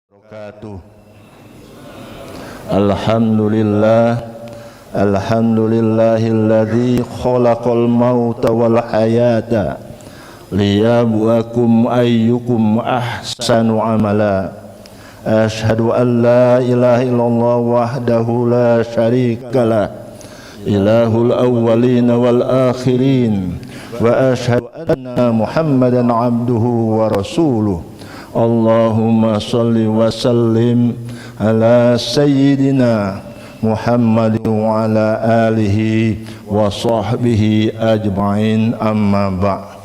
wabarakatuh. Alhamdulillahilladzi khalaqal mauta wal hayata liyabluwakum ayyukum ahsanu amala. Asyhadu an la ilaha illallah wahdahu la syarikalah, ilahul awwalin wal akhirin, wa asyhadu anna Muhammadan abduhu wa rasuluh. Allahumma salli wa sallim ala sayyidina Muhammadin wa ala alihi wa sahbihi ajma'in, amma ba'.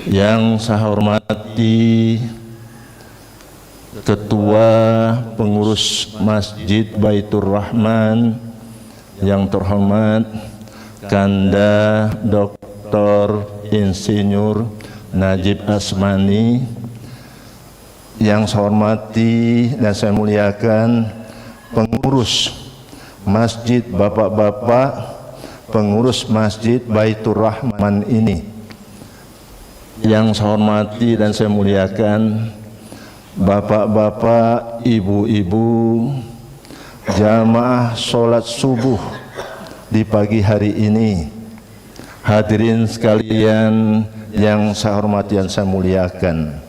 Yang saya hormati Ketua Pengurus Masjid Baitur Rahman, yang terhormat Kanda Dr. Insinyur Najib Asmani, yang saya hormati dan saya muliakan pengurus masjid, bapak-bapak pengurus Masjid Baitur Rahman ini, yang saya hormati dan saya muliakan bapak-bapak, ibu-ibu jamaah sholat subuh di pagi hari ini, hadirin sekalian yang saya hormati dan saya muliakan.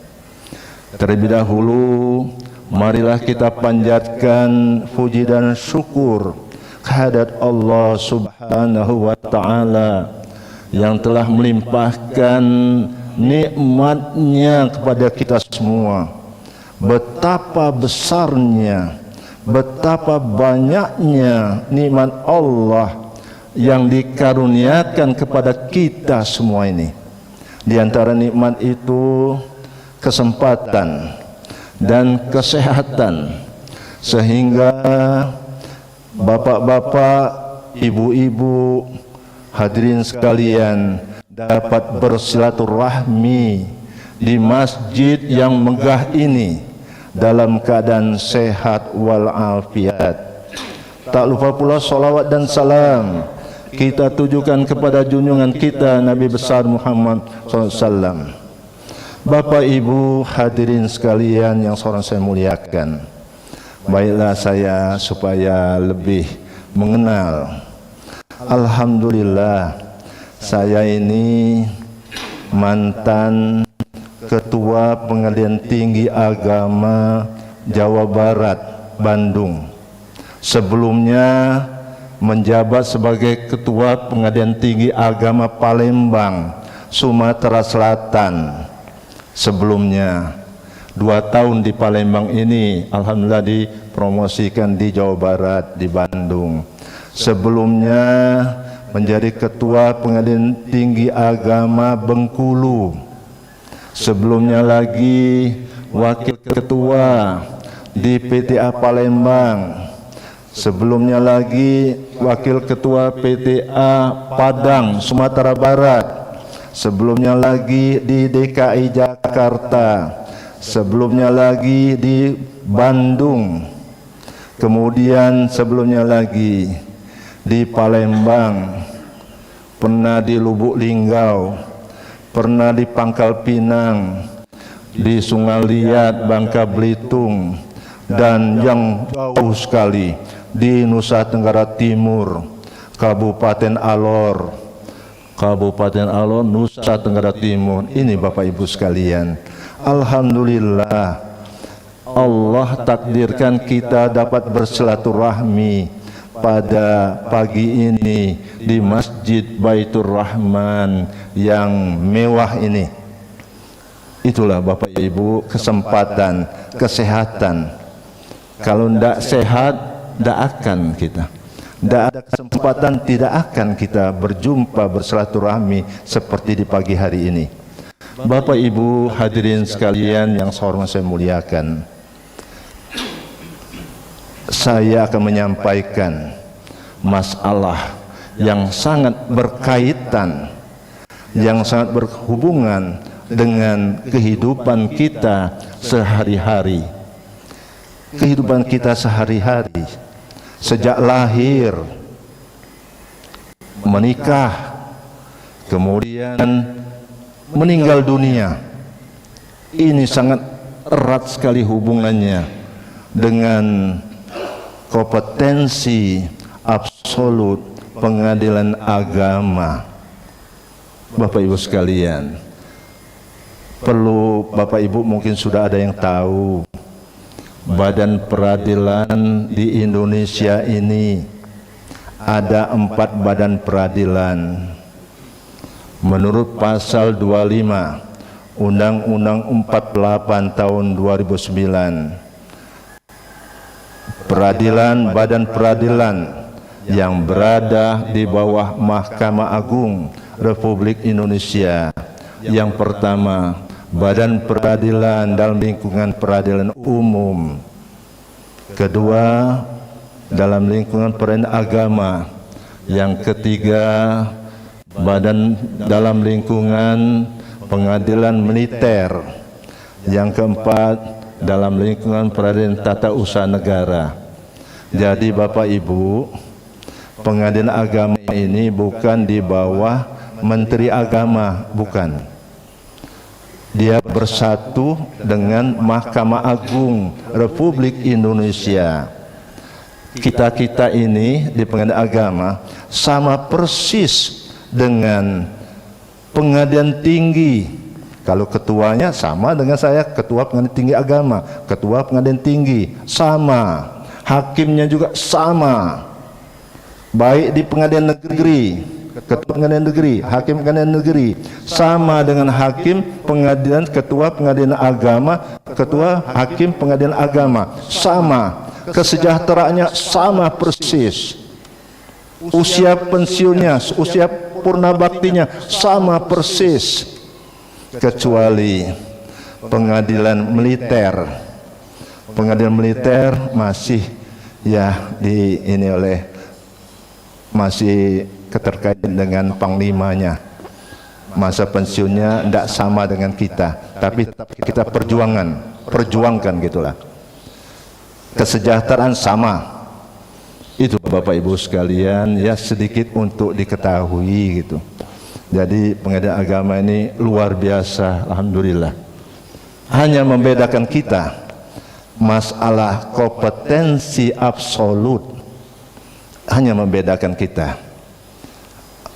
Terlebih dahulu, marilah kita panjatkan puji dan syukur kehadirat Allah Subhanahu wa Ta'ala yang telah melimpahkan nikmat-Nya kepada kita semua. Betapa besarnya, betapa banyaknya nikmat Allah yang dikaruniakan kepada kita semua ini. Di antara nikmat itu kesempatan dan kesehatan, sehingga bapak-bapak, ibu-ibu, hadirin sekalian dapat bersilaturahmi di masjid yang megah ini dalam keadaan sehat walafiat. Tak lupa pula salawat dan salam kita tujukan kepada junjungan kita Nabi besar Muhammad SAW. Bapak Ibu hadirin sekalian yang seorang saya muliakan, baiklah saya supaya lebih mengenal. Alhamdulillah, saya ini mantan Ketua Pengadilan Tinggi Agama Jawa Barat, Bandung. Sebelumnya menjabat sebagai Ketua Pengadilan Tinggi Agama Palembang, Sumatera Selatan. Sebelumnya 2 tahun di Palembang ini, alhamdulillah dipromosikan di Jawa Barat, di Bandung. Sebelumnya menjadi Ketua Pengadilan Tinggi Agama Bengkulu. Sebelumnya lagi Wakil Ketua di PTA Palembang. Sebelumnya lagi Wakil Ketua PTA Padang, Sumatera Barat. Sebelumnya lagi di DKI Jakarta. Sebelumnya lagi di Bandung. Kemudian sebelumnya lagi di Palembang. Pernah di Lubuk Linggau, pernah di Pangkal Pinang, di Sungai Liat, Bangka Belitung, dan yang jauh sekali di Nusa Tenggara Timur, Kabupaten Alor, Nusa Tenggara Timur. Ini Bapak Ibu sekalian, alhamdulillah Allah takdirkan kita dapat bersilaturahmi pada pagi ini di Masjid Baitur Rahman yang mewah ini. Itulah Bapak Ibu kesempatan, kesehatan. Kalau tidak sehat, tidak akan kita, tidak ada kesempatan, tidak akan kita berjumpa bersilaturahmi seperti di pagi hari ini. Bapak Ibu hadirin sekalian yang saya muliakan, saya akan menyampaikan masalah yang sangat berkaitan, yang sangat berhubungan dengan kehidupan kita sehari-hari. Kehidupan kita sehari-hari, sejak lahir, menikah, kemudian meninggal dunia. Ini sangat erat sekali hubungannya dengan kompetensi absolut pengadilan agama. Bapak Ibu sekalian, perlu Bapak Ibu mungkin sudah ada yang tahu, badan peradilan di Indonesia ini ada 4 badan peradilan. Menurut pasal 25 Undang-Undang 48 tahun 2009, badan peradilan yang berada di bawah Mahkamah Agung Republik Indonesia. Yang pertama, badan peradilan dalam lingkungan peradilan umum. Kedua, dalam lingkungan peradilan agama. Yang ketiga, badan dalam lingkungan pengadilan militer. Yang keempat, dalam lingkungan peradilan tata usaha negara. Jadi Bapak Ibu, pengadilan agama ini bukan di bawah Menteri Agama, bukan. Dia bersatu dengan Mahkamah Agung Republik Indonesia. Kita ini di pengadilan agama sama persis dengan pengadilan tinggi. Kalau ketuanya sama dengan saya, ketua pengadilan tinggi agama, ketua pengadilan tinggi, sama. Hakimnya juga sama. Baik di pengadilan negeri, ketua pengadilan negeri, hakim pengadilan negeri, sama dengan hakim pengadilan, ketua pengadilan agama, ketua hakim pengadilan agama, sama. Kesejahteraannya sama persis. Usia pensiunnya, usia purna baktinya sama persis, kecuali pengadilan militer. Pengadilan militer masih masih keterkaitan dengan panglimanya. Masa pensiunnya tidak sama dengan kita, tapi kita perjuangkan gitulah. Kesejahteraan sama. Itu Bapak Ibu sekalian, ya sedikit untuk diketahui gitu. Jadi pengadilan agama ini luar biasa, alhamdulillah. Hanya membedakan kita masalah kompetensi absolut, hanya membedakan kita.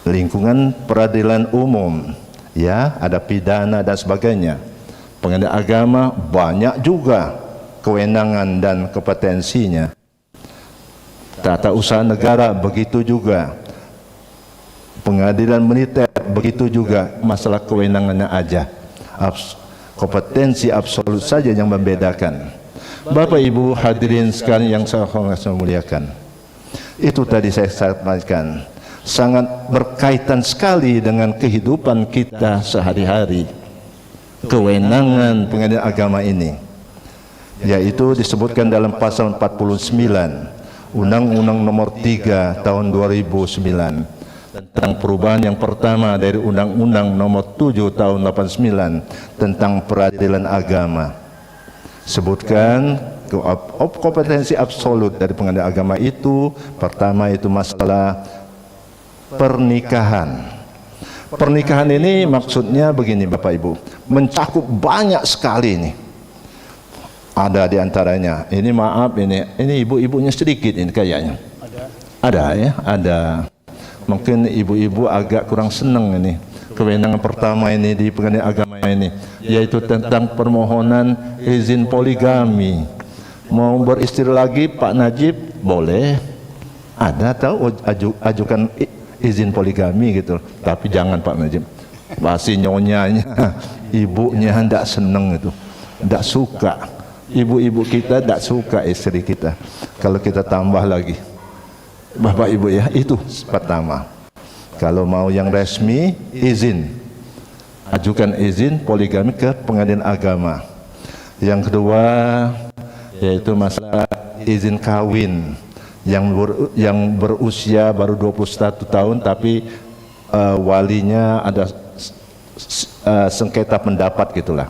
Lingkungan peradilan umum, ya ada pidana dan sebagainya. Pengadilan agama banyak juga kewenangan dan kompetensinya. Tata usaha negara begitu juga. Pengadilan militer begitu juga, masalah kewenangannya aja. Kompetensi absolut saja yang membedakan. Bapak Ibu hadirin sekalian yang saya muliakan, itu tadi saya sampaikan sangat berkaitan sekali dengan kehidupan kita sehari-hari. Kewenangan pengadilan agama ini, yaitu disebutkan dalam pasal 49 Undang-Undang Nomor 3 Tahun 2009 tentang perubahan yang pertama dari Undang-Undang Nomor 7 Tahun 89 tentang peradilan agama. Sebutkan kompetensi absolut dari pengadilan agama itu, pertama itu masalah pernikahan. Pernikahan ini maksudnya begini Bapak Ibu, mencakup banyak sekali nih. Ada di antaranya, ini maaf ini ibu-ibunya sedikit ini kayaknya. Ada ya, ada. Mungkin ibu-ibu agak kurang senang ini. Kewenangan pertama ini di pengadilan agama ini, yaitu tentang permohonan izin poligami. Mau beristri lagi Pak Najib boleh. Ada tahu ajukan izin poligami gitu. Tapi jangan Pak Najib. Pasti nyonyanya, ibunya tidak senang itu, tidak suka. Ibu-ibu kita tidak suka istri kita kalau kita tambah lagi. Bapak Ibu ya, itu pertama. Kalau mau yang resmi, izin, ajukan izin poligami ke pengadilan agama. Yang kedua yaitu masalah izin kawin yang berusia baru 21 tahun tapi walinya ada sengketa pendapat gitulah.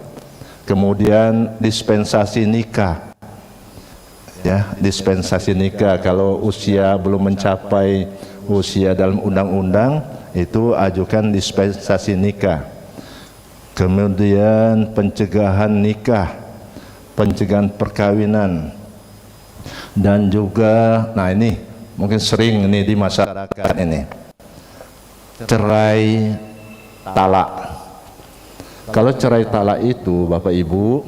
Kemudian dispensasi nikah, ya dispensasi nikah kalau usia belum mencapai usia dalam undang-undang itu ajukan dispensasi nikah. Kemudian pencegahan nikah pencegahan perkawinan. Dan juga, nah ini mungkin sering ini di masyarakat ini, cerai talak. Kalau cerai talak itu Bapak Ibu,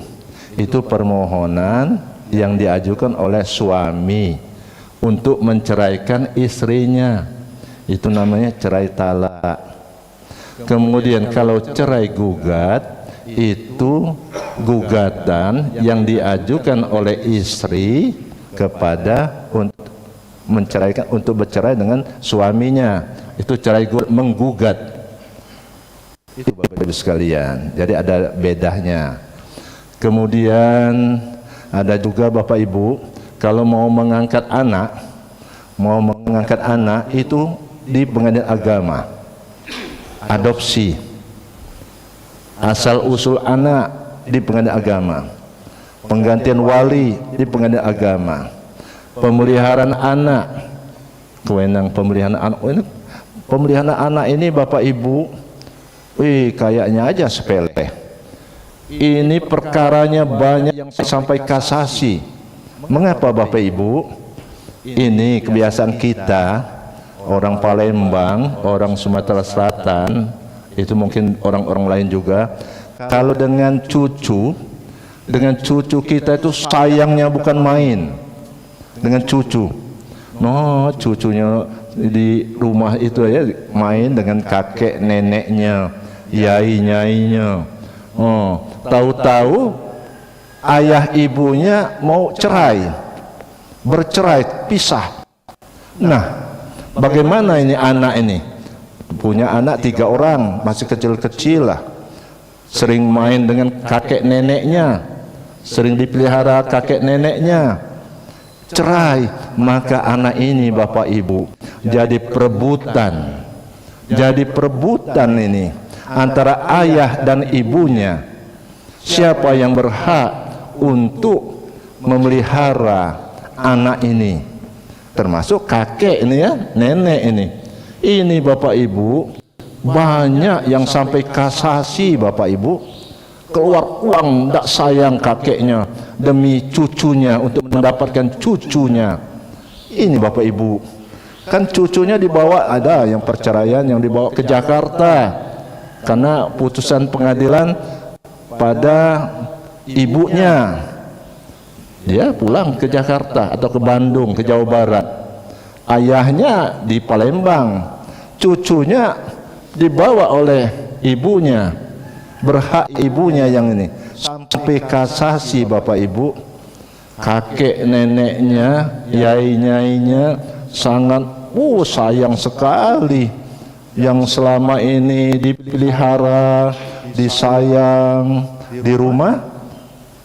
itu permohonan yang diajukan oleh suami untuk menceraikan istrinya, itu namanya cerai talak. Kemudian kalau cerai gugat, itu gugatan yang diajukan oleh istri kepada menceraikan, untuk bercerai dengan suaminya, itu cerai gugat, menggugat. Itu Bapak Ibu sekalian, jadi ada bedanya. Kemudian ada juga Bapak Ibu, kalau mau mengangkat anak itu di pengadilan agama, adopsi, asal usul anak di pengadilan agama, penggantian wali di pengadilan agama, pemeliharaan anak, kewenangan pemeliharaan anak ini Bapak Ibu, kayaknya aja sepele. Ini perkaranya banyak yang sampai kasasi. Mengapa Bapak Ibu? Ini kebiasaan kita, orang Palembang, orang Sumatera Selatan, itu mungkin orang-orang lain juga. Kalau dengan cucu kita itu sayangnya bukan main. Dengan cucu, cucunya di rumah itu ya main dengan kakek neneknya, yai-nyainya. Tahu-tahu ayah ibunya mau bercerai, pisah. Nah, bagaimana ini anak ini? Punya anak 3 orang, masih kecil-kecil lah, sering main dengan kakek neneknya, sering dipelihara kakek neneknya, cerai. Maka anak ini Bapak Ibu jadi perebutan ini antara ayah dan ibunya. Siapa yang berhak untuk memelihara anak ini? Termasuk kakek ini ya, nenek ini. Ini Bapak Ibu, banyak yang sampai kasasi Bapak Ibu, keluar uang tidak sayang kakeknya demi cucunya, untuk mendapatkan cucunya. Ini Bapak Ibu, kan cucunya dibawa, ada yang perceraian yang dibawa ke Jakarta karena putusan pengadilan pada ibunya. Dia pulang ke Jakarta atau ke Bandung, ke Jawa Barat. Ayahnya di Palembang, cucunya dibawa oleh ibunya. Berhak ibunya yang ini. Sampai kasasi Bapak Ibu, kakek neneknya, yai-nyainya sangat sayang sekali, yang selama ini dipelihara, disayang di rumah,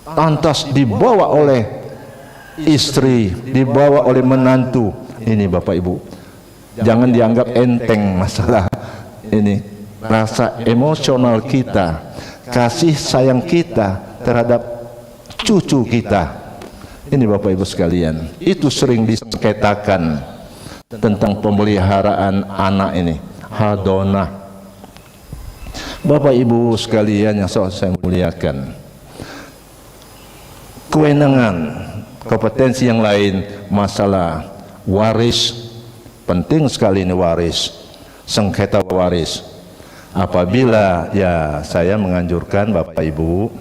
lantas dibawa oleh istri, dibawa oleh menantu. Ini Bapak Ibu, jangan dianggap enteng masalah ini. Rasa emosional kita, kasih sayang kita terhadap cucu kita, ini Bapak Ibu sekalian, itu sering disengketakan tentang pemeliharaan anak ini, hadonah. Bapak Ibu sekalian yang saya muliakan, kewenangan, kompetensi yang lain, masalah waris, penting sekali ini waris, sengketa waris. Apabila ya saya menganjurkan Bapak Ibu,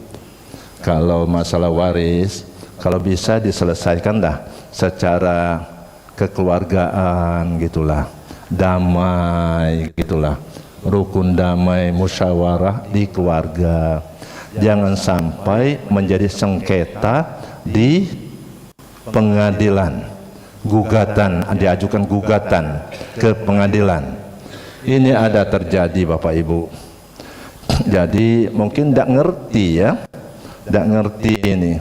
kalau masalah waris, kalau bisa diselesaikan dah secara kekeluargaan gitulah, damai gitulah, rukun damai, musyawarah di keluarga. Jangan sampai menjadi sengketa di pengadilan, gugatan, diajukan gugatan ke pengadilan. Ini ada terjadi Bapak Ibu. Jadi mungkin tidak ngerti ya, tidak ngerti ini.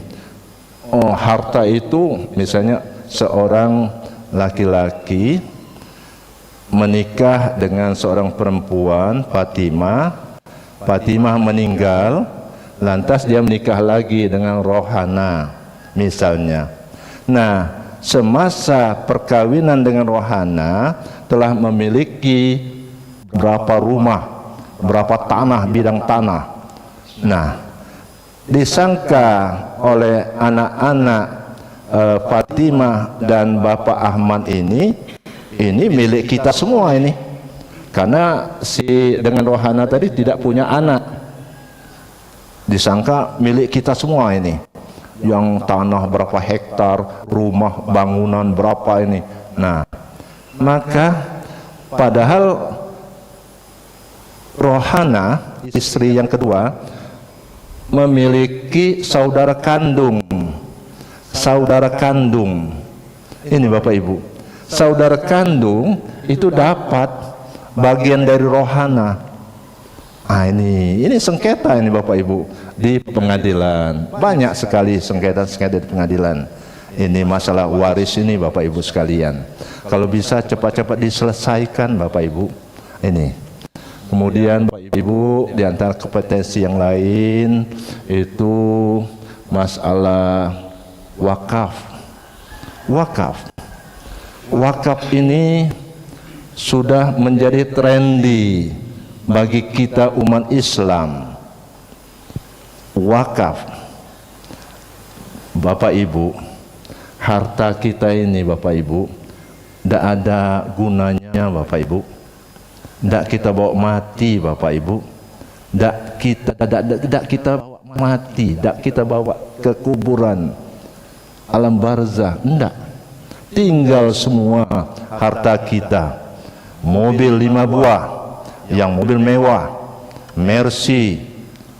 Harta itu misalnya seorang laki-laki menikah dengan seorang perempuan, Fatimah meninggal, lantas dia menikah lagi dengan Rohana misalnya. Nah, semasa perkawinan dengan Rohana telah memiliki berapa rumah, berapa tanah, bidang tanah. Nah, disangka oleh anak-anak Fatimah dan Bapak Ahmad ini milik kita semua ini, karena si dengan rohana tadi tidak punya anak, disangka milik kita semua ini, yang tanah berapa hektar, rumah bangunan berapa ini. Nah, maka padahal rohana istri yang kedua memiliki saudara kandung. Ini Bapak Ibu, saudara kandung itu dapat bagian dari rohana. Ini sengketa ini Bapak Ibu di pengadilan, banyak sekali sengketa di pengadilan. Ini masalah waris ini Bapak Ibu sekalian, kalau bisa cepat-cepat diselesaikan Bapak Ibu ini. Kemudian Bapak Ibu, di antara kompetensi yang lain itu masalah wakaf ini sudah menjadi trendy bagi kita umat Islam. Wakaf, Bapak Ibu, harta kita ini Bapak Ibu tidak ada gunanya Bapak Ibu, tidak kita bawa mati Bapak Ibu, tidak kita bawa mati, tidak kita bawa ke kuburan alam barzah, enggak, tinggal semua harta kita. Mobil 5 buah, yang mobil mewah, Mercy,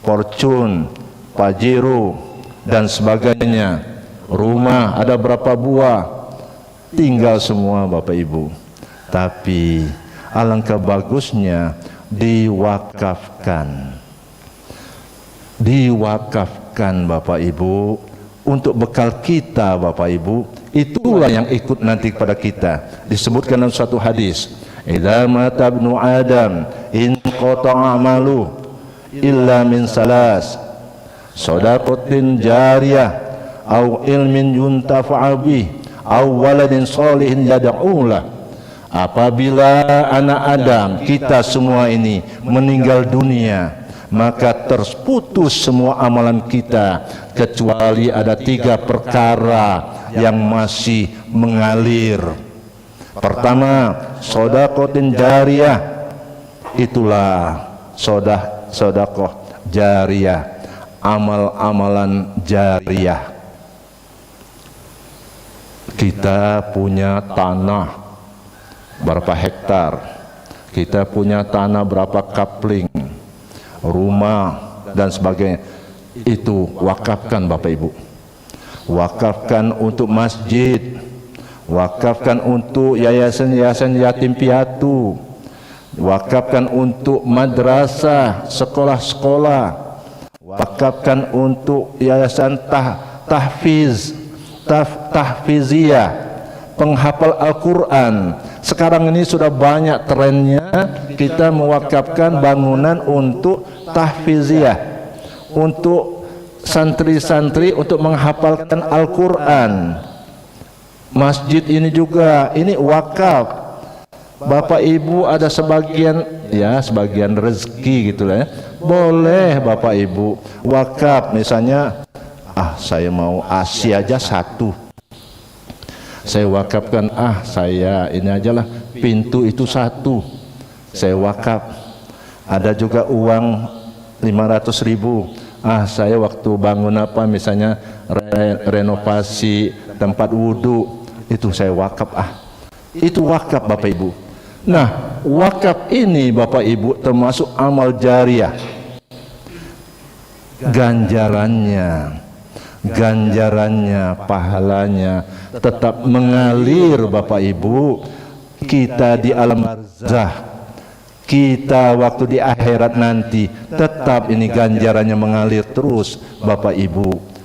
Fortune, Pajero dan sebagainya. Rumah ada berapa buah, tinggal semua Bapak Ibu. Tapi alangkah bagusnya diwakafkan Bapak Ibu, untuk bekal kita Bapak Ibu. Itulah yang ikut nanti kepada kita. Disebutkan dalam suatu hadis, idza mata ibnu adam in qata'a amalu illa min salas, shadaqatin jariyah au ilmin yuntafa'a bih au waladin sholihin yad'ulah. Apabila anak Adam, kita semua ini meninggal dunia, maka terputus semua amalan kita, kecuali ada 3 perkara yang masih mengalir. Pertama, shadaqatin jariyah, itulah sedekah jariyah, amal-amalan jariyah. Kita punya tanah berapa hektar, kita punya tanah berapa kapling, rumah dan sebagainya, itu wakafkan Bapak Ibu. Wakafkan untuk masjid, wakafkan untuk yayasan-yayasan yatim piatu, wakafkan untuk madrasah, sekolah-sekolah, wakafkan untuk yayasan tahfiziyah, penghafal Al-Quran. Sekarang ini sudah banyak trennya kita mewakafkan bangunan untuk tahfiziyah, untuk santri-santri untuk menghafalkan Al-Quran. Masjid ini juga, ini wakaf. Bapak Ibu ada sebagian rezeki gitu lah ya, boleh Bapak Ibu wakaf. Misalnya saya mau ASI aja 1, saya wakafkan, saya ini ajalah pintu itu 1, saya wakaf. Ada juga uang 500.000, saya waktu bangun apa misalnya renovasi tempat wudhu, itu saya wakaf. Itu wakaf Bapak Ibu. Nah, wakaf ini Bapak Ibu termasuk amal jariyah. Ganjarannya, pahalanya tetap mengalir Bapak Ibu. Kita di alam barzah, kita waktu di akhirat nanti, tetap ini ganjarannya mengalir terus Bapak Ibu.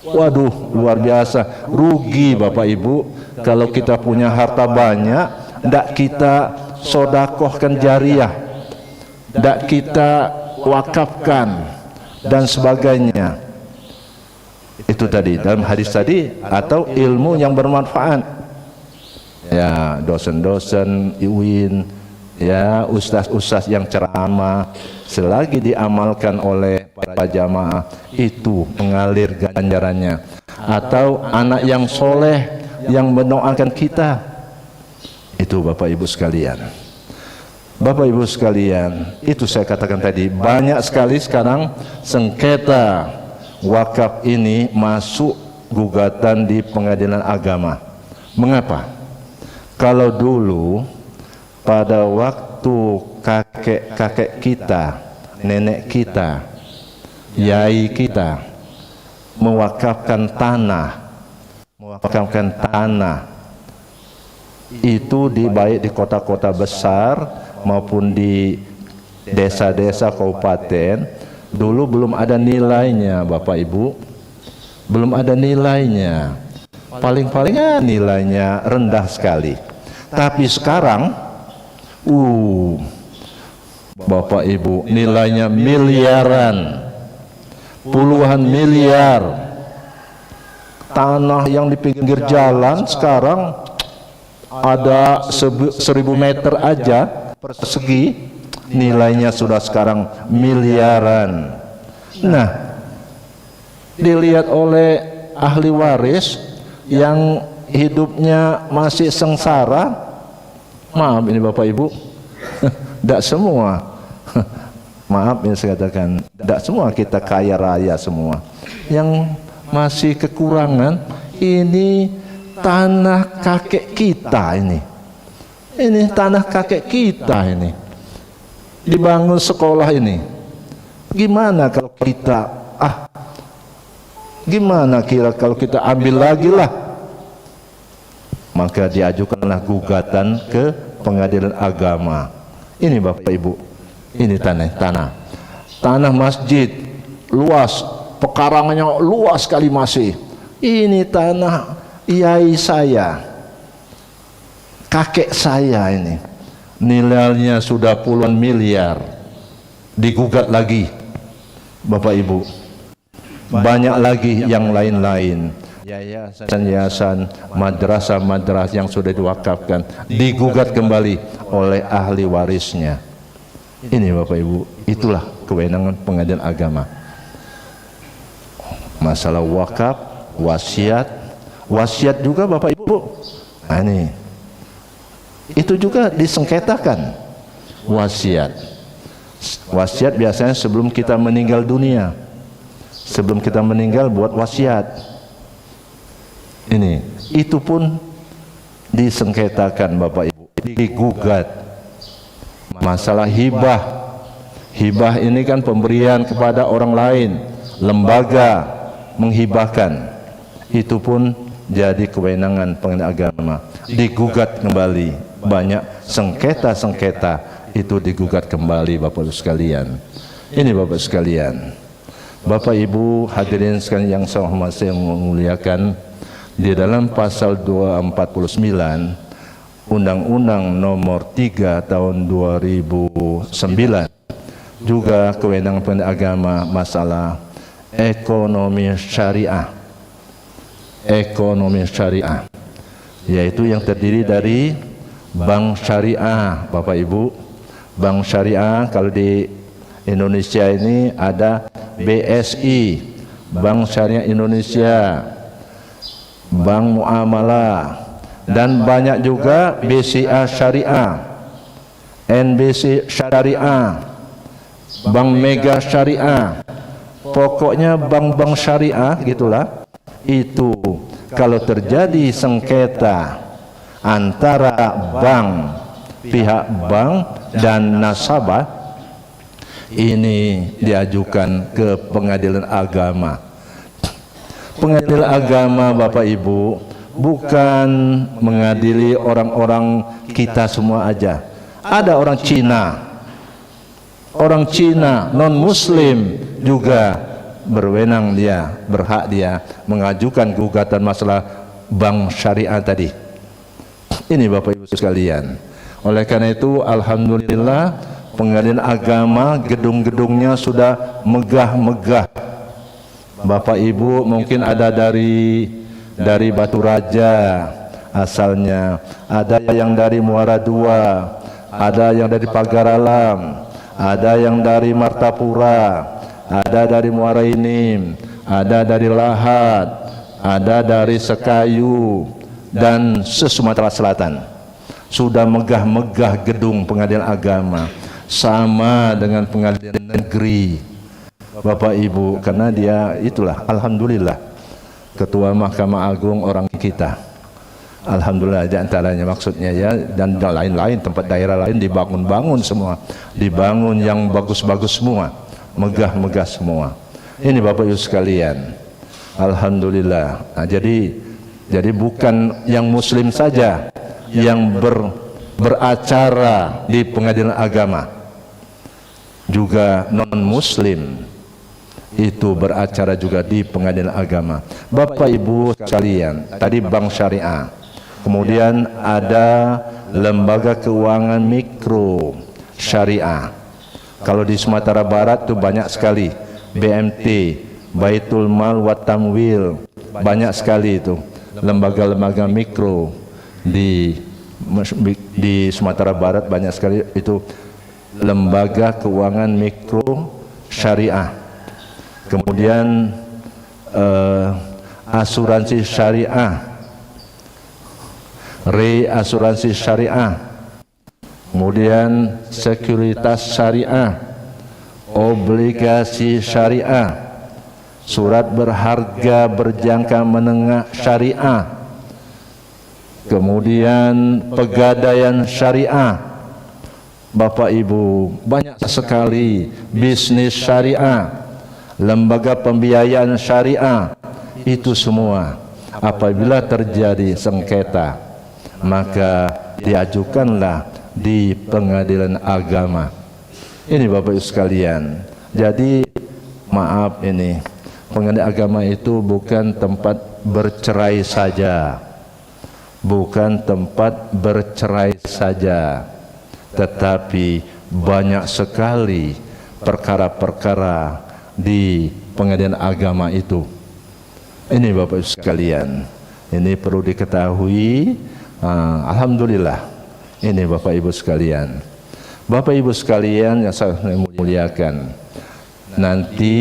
Waduh, luar biasa. Rugi Bapak Ibu kalau kita punya harta banyak, tidak kita sodakohkan jariyah, tidak kita wakafkan dan sebagainya. Itu tadi dalam hadis tadi, atau ilmu yang bermanfaat. Ya, dosen-dosen UIN, ya, ustaz-ustaz yang ceramah, selagi diamalkan oleh para jamaah, itu mengalir ganjarannya. Atau anak yang soleh yang mendoakan kita, itu Bapak Ibu sekalian. Bapak Ibu sekalian, itu saya katakan tadi, banyak sekali sekarang sengketa wakaf ini masuk gugatan di pengadilan agama. Mengapa? Kalau dulu pada waktu kakek-kakek kita, nenek kita, yai kita mewakafkan tanah itu baik di kota-kota besar maupun di desa-desa kabupaten, dulu belum ada nilainya Bapak Ibu, belum ada nilainya, paling-palingnya nilainya rendah sekali. Tapi sekarang Bapak Ibu, nilainya miliaran, puluhan miliar. Tanah yang di pinggir jalan sekarang ada 1000 meter aja persegi, nilainya sudah sekarang miliaran. Nah, dilihat oleh ahli waris yang hidupnya masih sengsara, maaf ini Bapak Ibu, tidak semua maaf ini saya katakan, tidak semua kita kaya raya semua. Yang masih kekurangan ini tanah kakek kita ini tanah kakek kita ini, dibangun sekolah ini. Gimana kalau kita gimana kira kalau kita ambil lagi lah? Maka diajukanlah gugatan ke pengadilan agama. Ini Bapak Ibu, ini tanah masjid luas, pekarangannya luas sekali masih. Ini tanah yai saya, kakek saya ini, nilainya sudah puluhan miliar, digugat lagi Bapak Ibu. Banyak lagi yang lain-lain, yayasan-yayasan, madrasah-madrasah yang sudah diwakafkan, digugat kembali oleh ahli warisnya. Ini Bapak Ibu, itulah kewenangan pengadilan agama. Masalah wakaf, wasiat juga Bapak Ibu. Nah, ini itu juga disengketakan. Wasiat biasanya sebelum kita meninggal dunia, sebelum kita meninggal buat wasiat. Itu pun disengketakan Bapak Ibu, digugat. Masalah hibah ini kan pemberian kepada orang lain, lembaga menghibahkan, itu pun jadi kewenangan pengadilan agama, digugat kembali. Banyak sengketa itu digugat kembali Bapak Ibu sekalian. Ini Bapak sekalian, Bapak Ibu hadirin sekalian yang saya hormati, yang memuliakan, di dalam pasal 249 Undang-Undang nomor 3 tahun 2009 juga kewenangan pengadilan agama masalah ekonomi syariah, yaitu yang terdiri dari bank syariah Bapak Ibu. Bank syariah kalau di Indonesia ini ada BSI, Bank Syariah Indonesia, Bank Muamalah, dan banyak juga BCA Syariah, NBC Syariah, Bank Mega Syariah. Pokoknya bank-bank syariah gitulah. Itu kalau terjadi sengketa antara pihak bank dan nasabah, ini diajukan ke pengadilan agama. Pengadilan agama Bapak Ibu bukan mengadili orang-orang kita semua aja. Ada orang Cina non muslim juga berwenang, berhak dia mengajukan gugatan masalah bank syariah tadi. Ini Bapak Ibu sekalian. Oleh karena itu alhamdulillah pengadilan agama gedung-gedungnya sudah megah-megah. Bapak Ibu mungkin ada dari Batu Raja asalnya, ada yang dari Muara II, ada yang dari Pagar Alam, ada yang dari Martapura, ada dari Muara Enim, ada dari Lahat, ada dari Sekayu dan se-Sumatera Selatan. Sudah megah-megah gedung pengadilan agama, sama dengan pengadilan negeri, Bapak Ibu, karena dia itulah alhamdulillah Ketua Mahkamah Agung orang kita. Alhamdulillah di antaranya maksudnya ya, dan lain-lain tempat daerah lain dibangun-bangun semua, dibangun yang bagus-bagus semua, megah-megah semua. Ini Bapak Ibu sekalian, alhamdulillah. Nah, jadi bukan yang muslim saja yang beracara di pengadilan agama, juga non muslim itu beracara juga di pengadilan agama. Bapak Ibu sekalian, tadi bank syariah, kemudian ada lembaga keuangan mikro syariah. Kalau di Sumatera Barat itu banyak sekali, BMT, Baitul Mal wa Tamwil, banyak sekali itu lembaga-lembaga mikro di Sumatera Barat, banyak sekali itu lembaga keuangan mikro syariah. Kemudian asuransi syariah, reasuransi syariah, kemudian sekuritas syariah, obligasi syariah, surat berharga berjangka menengah syariah, kemudian pegadaian syariah. Bapak Ibu, banyak sekali bisnis syariah, lembaga pembiayaan syariah. Itu semua apabila terjadi sengketa, maka diajukanlah di pengadilan agama. Ini Bapak Ibu sekalian. Jadi maaf, ini pengadilan agama itu bukan tempat bercerai saja, bukan tempat bercerai saja, tetapi banyak sekali perkara-perkara di pengadilan agama itu. Ini Bapak Ibu sekalian, ini perlu diketahui. Alhamdulillah, ini Bapak Ibu sekalian. Bapak Ibu sekalian yang saya muliakan, nanti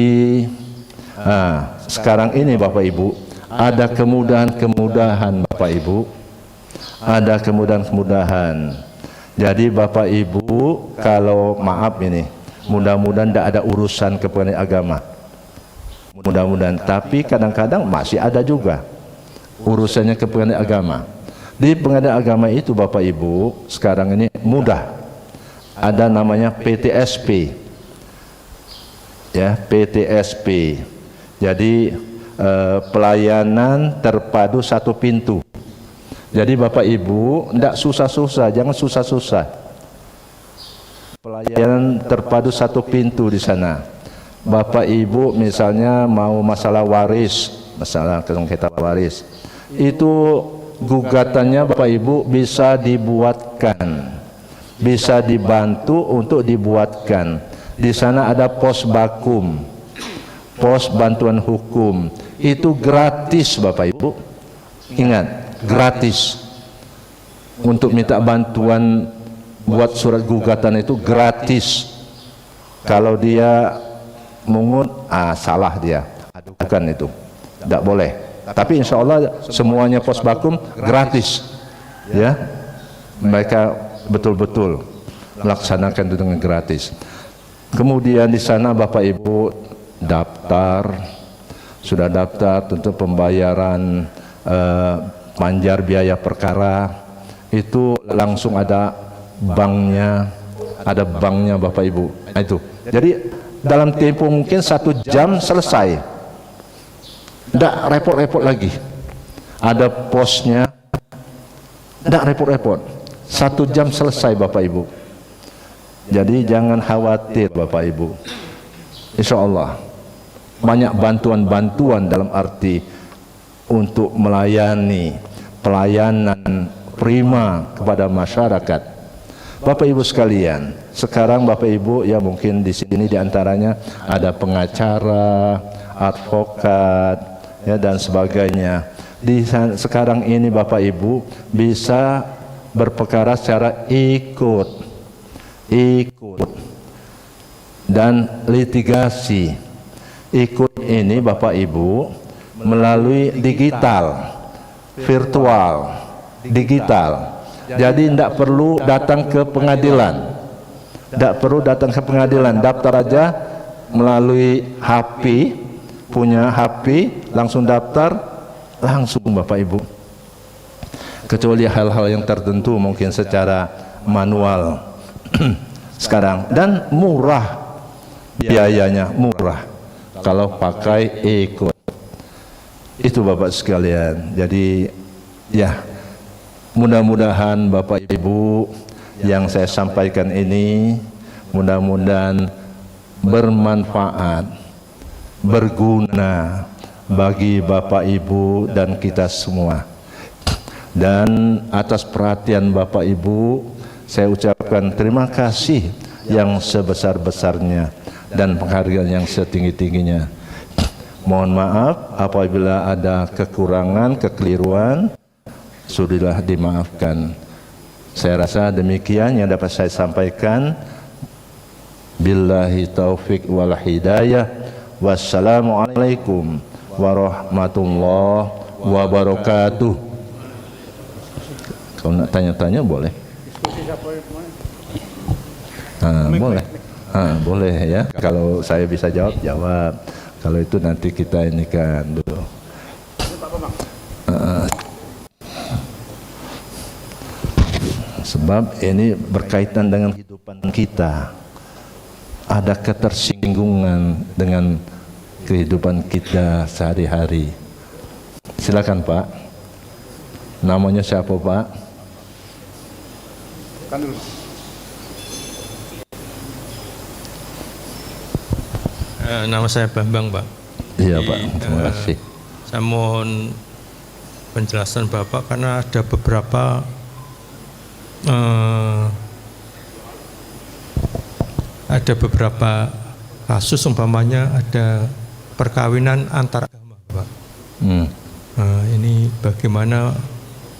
sekarang ini Bapak Ibu ada kemudahan-kemudahan, Bapak Ibu ada kemudahan-kemudahan. Jadi Bapak Ibu, kalau maaf ini, mudah-mudahan tidak ada urusan ke pengadilan agama, mudah-mudahan. Tapi kadang-kadang masih ada juga urusannya ke pengadilan agama. Di pengadilan agama itu Bapak Ibu sekarang ini mudah, ada namanya PTSP, ya, PTSP. Jadi pelayanan terpadu satu pintu. Jadi Bapak Ibu tidak susah-susah, jangan susah-susah. Pelayanan terpadu satu pintu di sana. Bapak Ibu misalnya mau masalah waris, masalah sengketa waris, itu gugatannya Bapak Ibu bisa dibuatkan, bisa dibantu untuk dibuatkan. Di sana ada pos bakum, pos bantuan hukum, itu gratis Bapak Ibu. Ingat, gratis. Untuk minta bantuan buat surat gugatan itu gratis. Kalau dia mungut, salah dia, adukan itu, tidak boleh. Tapi insya Allah semuanya pos bakum gratis, ya. Mereka betul-betul melaksanakan itu dengan gratis. Kemudian di sana Bapak Ibu daftar, sudah daftar tentu pembayaran panjar biaya perkara itu langsung ada banknya, Bapak Ibu. Nah, itu. Jadi dalam tempo mungkin 1 jam selesai, tidak repot-repot lagi. Ada posnya, tidak repot-repot. 1 jam selesai Bapak Ibu. Jadi jangan khawatir Bapak Ibu. Insya Allah banyak bantuan-bantuan dalam arti untuk melayani, pelayanan prima kepada masyarakat. Bapak Ibu sekalian, sekarang Bapak Ibu ya mungkin di sini diantaranya ada pengacara, advokat, ya dan sebagainya. Sekarang ini Bapak Ibu bisa berperkara secara ikut dan litigasi. ikut ini Bapak Ibu melalui digital, virtual, digital. Jadi tidak perlu datang ke pengadilan, daftar aja melalui HP, punya HP, langsung daftar, langsung Bapak Ibu. Kecuali hal-hal yang tertentu mungkin secara manual sekarang, dan murah, biayanya murah kalau pakai ikut. Itu Bapak sekalian. Jadi ya, mudah-mudahan Bapak Ibu yang saya sampaikan ini mudah-mudahan bermanfaat, berguna bagi Bapak Ibu dan kita semua. Dan atas perhatian Bapak Ibu, saya ucapkan terima kasih yang sebesar-besarnya dan penghargaan yang setinggi-tingginya. Mohon maaf apabila ada kekurangan, kekeliruan, sudahlah dimaafkan. Saya rasa demikian yang dapat saya sampaikan. Billahi taufik wal hidayah. Wassalamualaikum warahmatullahi wabarakatuh. Kalau nak tanya-tanya boleh. Boleh. Boleh ya. Kalau saya bisa jawab, jawab. Kalau itu nanti kita ini kan dulu. Sebab ini berkaitan dengan kehidupan kita. Ada ketersinggungan dengan kehidupan kita sehari-hari. Silakan Pak. Namanya siapa Pak? Nama saya Bambang Pak. Iya Pak, terima kasih. Saya mohon penjelasan Bapak karena ada beberapa kasus, umpamanya ada perkawinan antar agama Pak. Ini bagaimana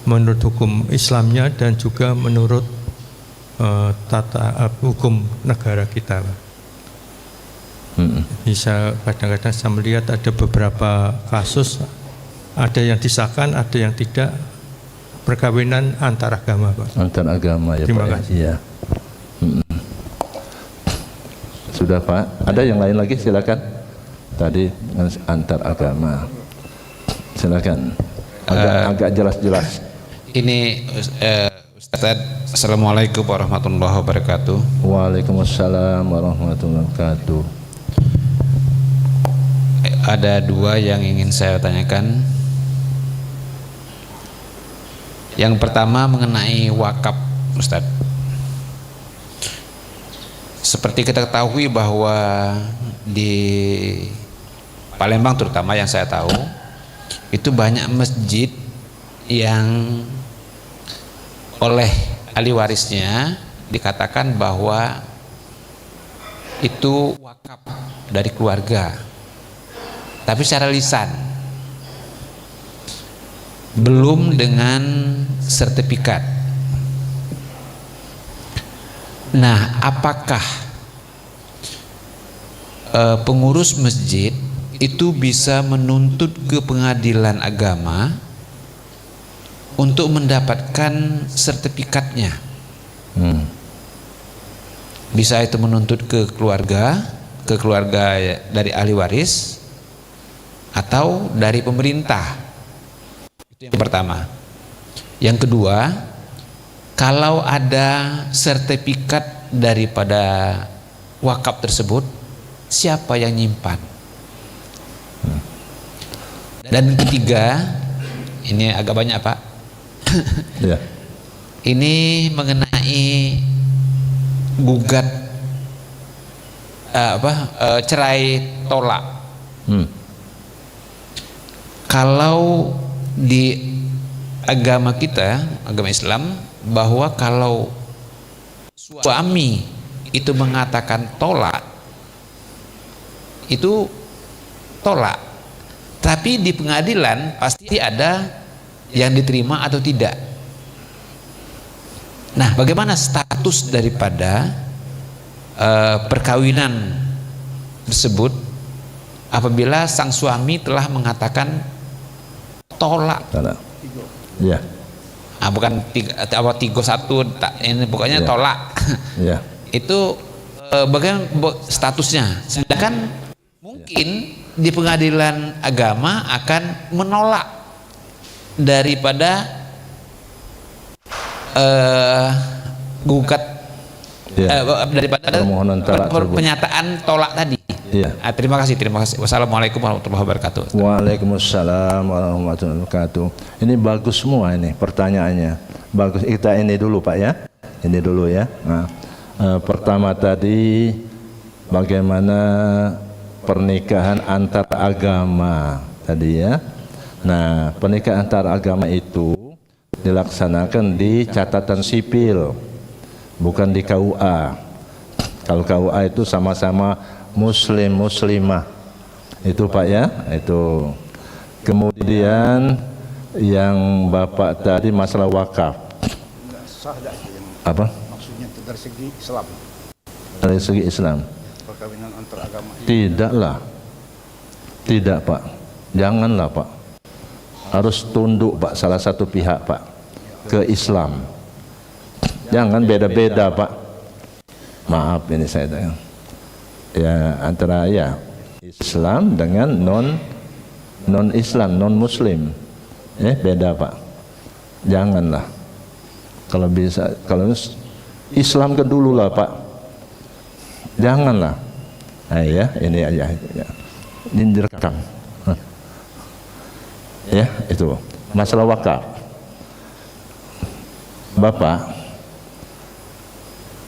menurut hukum Islamnya dan juga menurut tata hukum negara kita Pak. Bisa kadang-kadang saya melihat ada beberapa kasus, ada yang disahkan, ada yang tidak, perkawinan antar agama Pak. Antar agama ya. Terima Pak. kasih. Iya. Sudah Pak. Ada yang lain lagi silakan. Tadi antar agama. Silakan. Agak jelas-jelas. Ini Ustaz, Assalamualaikum warahmatullahi wabarakatuh. Waalaikumsalam warahmatullahi wabarakatuh. Ada dua yang ingin saya tanyakan. Yang pertama mengenai wakaf, Ustaz. Seperti kita ketahui bahwa di Palembang terutama yang saya tahu, itu banyak masjid yang oleh ahli warisnya dikatakan bahwa itu wakaf dari keluarga, tapi secara lisan, belum dengan sertifikat. Nah, apakah pengurus masjid itu bisa menuntut ke pengadilan agama untuk mendapatkan sertifikatnya? Bisa itu menuntut ke keluarga dari ahli waris atau dari pemerintah. Itu yang pertama. Yang kedua, kalau ada sertifikat daripada wakaf tersebut, siapa yang nyimpan? Dan ketiga, ini agak banyak Pak. Ya. Ini mengenai gugat cerai tolak. Kalau di agama kita, agama Islam, bahwa kalau suami itu mengatakan tolak, itu tolak, tapi di pengadilan pasti ada yang diterima atau tidak. Nah, bagaimana status daripada perkawinan tersebut? apabila sang suami telah mengatakan tolak. Ya. Bukan tigo satu, ini pokoknya Ya. tolak. Ya. Itu bagaimana statusnya? Sedangkan mungkin di pengadilan agama akan menolak daripada gugat daripada permohonan tolak tersebut. pernyataan tolak tadi. Iya. Terima kasih. Wassalamualaikum warahmatullahi wabarakatuh. Waalaikumsalam warahmatullahi wabarakatuh. Ini bagus semua ini pertanyaannya. Bagus. Kita ini dulu Pak ya. Ini dulu ya. Nah, pertama tadi bagaimana pernikahan antar agama tadi ya. Nah, pernikahan antar agama itu dilaksanakan di catatan sipil, bukan di KUA. Kalau KUA itu sama-sama muslim muslimah itu Pak ya. Itu kemudian yang Bapak tadi masalah wakaf apa Maksudnya itu dari segi Islam, dari segi Islam perkawinan antar agama. tidaklah, tidak Pak, janganlah Pak, harus tunduk Pak salah satu pihak Pak ke Islam, jangan beda-beda Pak. Maaf ini saya tanya ya, antara ya Islam dengan non Islam, non Muslim, beda Pak. Janganlah, kalau bisa, kalau Islam ke dulu lah Pak, janganlah. Ya ini aja ya. Ini direkam ya. Itu masalah wakaf Bapak.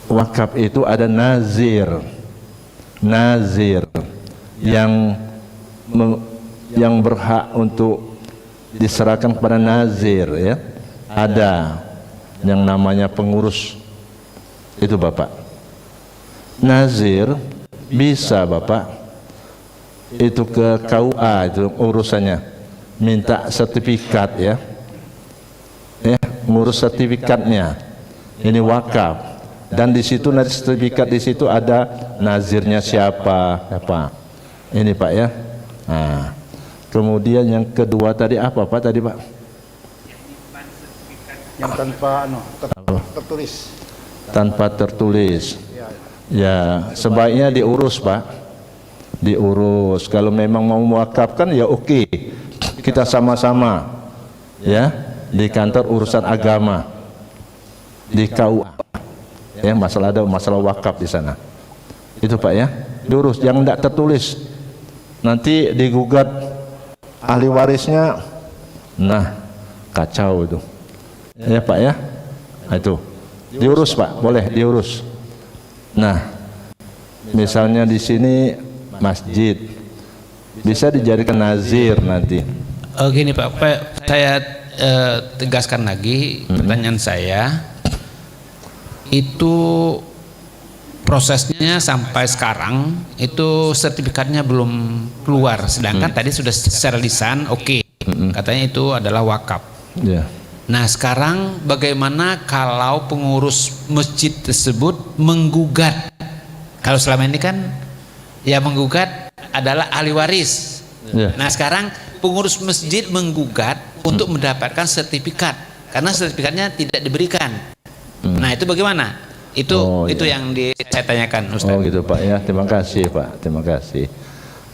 Wakaf itu ada nazir yang berhak untuk diserahkan kepada nazir ya. Ada yang namanya pengurus itu Bapak. Nazir bisa Bapak itu ke KUA, itu urusannya, minta sertifikat ya, ngurus sertifikatnya. Ini wakaf. Dan di situ nanti sertifikat di situ ada nazirnya siapa. Ini Pak ya. Nah, kemudian yang kedua tadi apa Pak tadi Pak? Yang tanpa tertulis. Tanpa tertulis. Ya, sebaiknya diurus Pak. Diurus. Kalau memang mau mewakafkan ya oke. Kita sama-sama ya di kantor urusan agama di KUA. Ya, ada masalah wakaf di sana. Itu Pak ya, diurus, yang tidak tertulis. Nanti digugat ahli warisnya, nah kacau itu. Ya Pak ya, nah, itu diurus Pak, boleh diurus. Nah, misalnya di sini masjid, bisa dijadikan nazir nanti. Gini Pak, saya tegaskan lagi pertanyaan saya. Itu prosesnya sampai sekarang itu sertifikatnya belum keluar, sedangkan tadi sudah secara lisan katanya itu adalah wakaf. Nah sekarang bagaimana kalau pengurus masjid tersebut menggugat? Kalau selama ini kan yang menggugat adalah ahli waris. Nah sekarang pengurus masjid menggugat untuk mendapatkan sertifikat karena sertifikatnya tidak diberikan. Nah itu bagaimana? Itu yang saya tanyakan Ustaz. Oh gitu Pak ya, terima kasih Pak, terima kasih.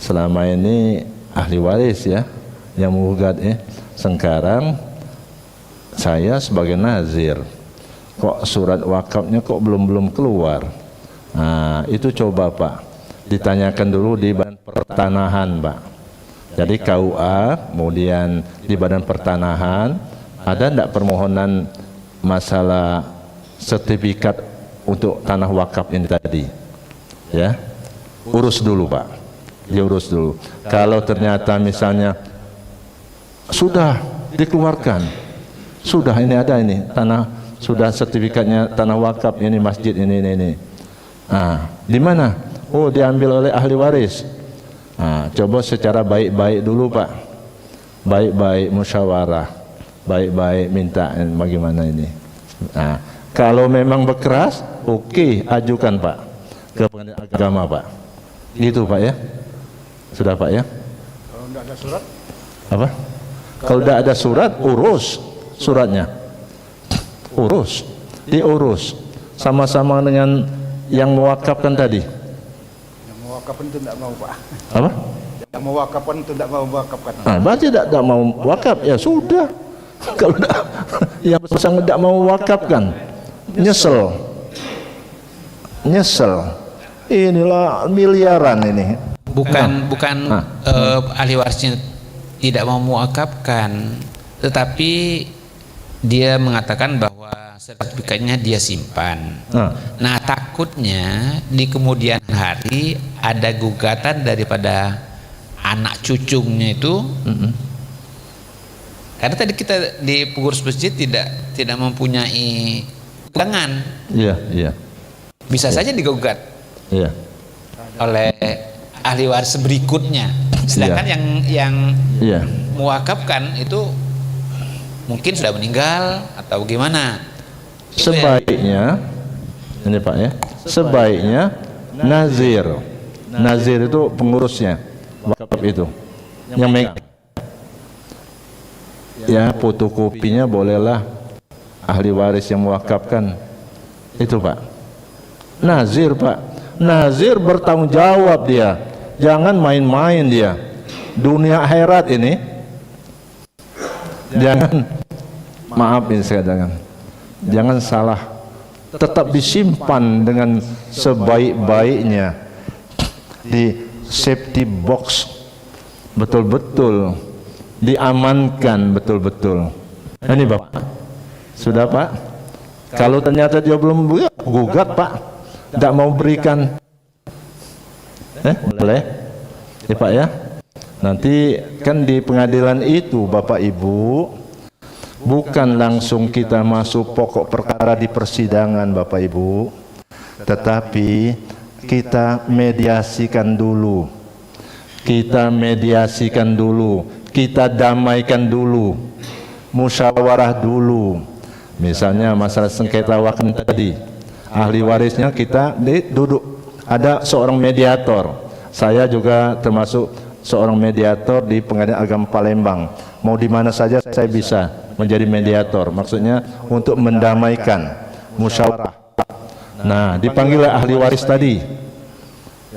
Selama ini ahli waris ya yang menggugat ya. Sekarang saya sebagai nazir, kok surat wakafnya kok belum keluar. Nah itu coba Pak ditanyakan dulu di Badan Pertanahan Pak. Jadi KUA, kemudian di Badan Pertanahan ada enggak permohonan masalah sertifikat untuk tanah wakaf ini tadi ya, urus dulu Pak, diurus dulu. Kalau ternyata misalnya sudah dikeluarkan, sudah ini ada ini tanah, sudah sertifikatnya tanah wakaf ini masjid ini. Nah, di mana? Oh, diambil oleh ahli waris. Nah, coba secara baik-baik dulu Pak, baik-baik musyawarah, baik-baik minta bagaimana ini. Nah, kalau memang berkeras, oke, ajukan Pak ke pengadilan agama Pak. Gitu Pak ya. Sudah Pak ya? Kalau tidak ada surat, Apa? Kalau tidak ada surat, urus suratnya. Urus, diurus sama-sama dengan yang mewakafkan tadi. yang mewakafkan itu tidak mau Pak. Apa? Yang mewakafkan itu tidak mau mewakafkan. Nah, berarti tidak mau wakaf, ya sudah. Kalau tidak, yang bersangkutan tidak mau wakafkan, nyesel. Inilah miliaran ini. Bukan ahli warisnya tidak mau mewakafkan, tetapi dia mengatakan bahwa sertifikatnya dia simpan. Nah, takutnya di kemudian hari ada gugatan daripada anak cucunya itu. Karena tadi kita di pengurus masjid tidak mempunyai pegangan. Iya. Bisa saja digugat Iya. oleh ahli waris berikutnya. Sedangkan yang Iya. mewakafkan itu mungkin sudah meninggal atau gimana. Sebaiknya ini Pak ya, sebaiknya nazir itu pengurusnya wakaf itu yang megang. Ya, fotokopinya bolehlah ahli waris yang mewakafkan itu Pak. Nazir Pak, nazir bertanggung jawab dia, jangan main-main dia. Dunia akhirat ini jangan, maaf ini saya katakan, jangan salah, tetap disimpan dengan sebaik-baiknya di safety box, betul-betul diamankan betul-betul. Ini Bapak, sudah Pak. Kalau ternyata dia belum gugat Pak, tidak mau berikan, boleh ya Pak ya. Nanti kan di pengadilan itu Bapak Ibu, bukan langsung kita masuk pokok perkara di persidangan Bapak Ibu, tetapi kita mediasikan dulu, kita damaikan dulu, musyawarah dulu. Misalnya masalah sengketa wakaf tadi, ahli warisnya kita duduk, ada seorang mediator. Saya juga termasuk seorang mediator di Pengadilan Agama Palembang. Mau di mana saja saya bisa menjadi mediator, maksudnya untuk mendamaikan, musyawarah. Nah, dipanggil ahli waris tadi.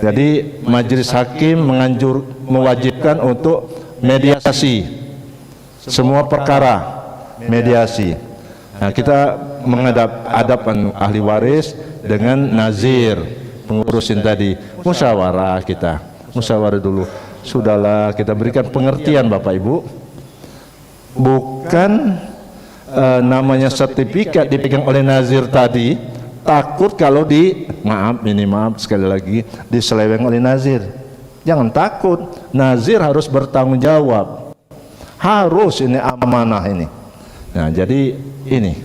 Jadi majelis hakim mewajibkan untuk mediasi semua perkara, mediasi. Nah, kita menghadapkan ahli waris dengan nazir, pengurusin tadi, musyawarah dulu. Sudahlah, kita berikan pengertian Bapak Ibu, bukan namanya sertifikat dipegang oleh nazir tadi, takut kalau maaf sekali lagi, diseleweng oleh nazir. Jangan takut, nazir harus bertanggung jawab, harus, ini amanah ini. Nah, jadi ini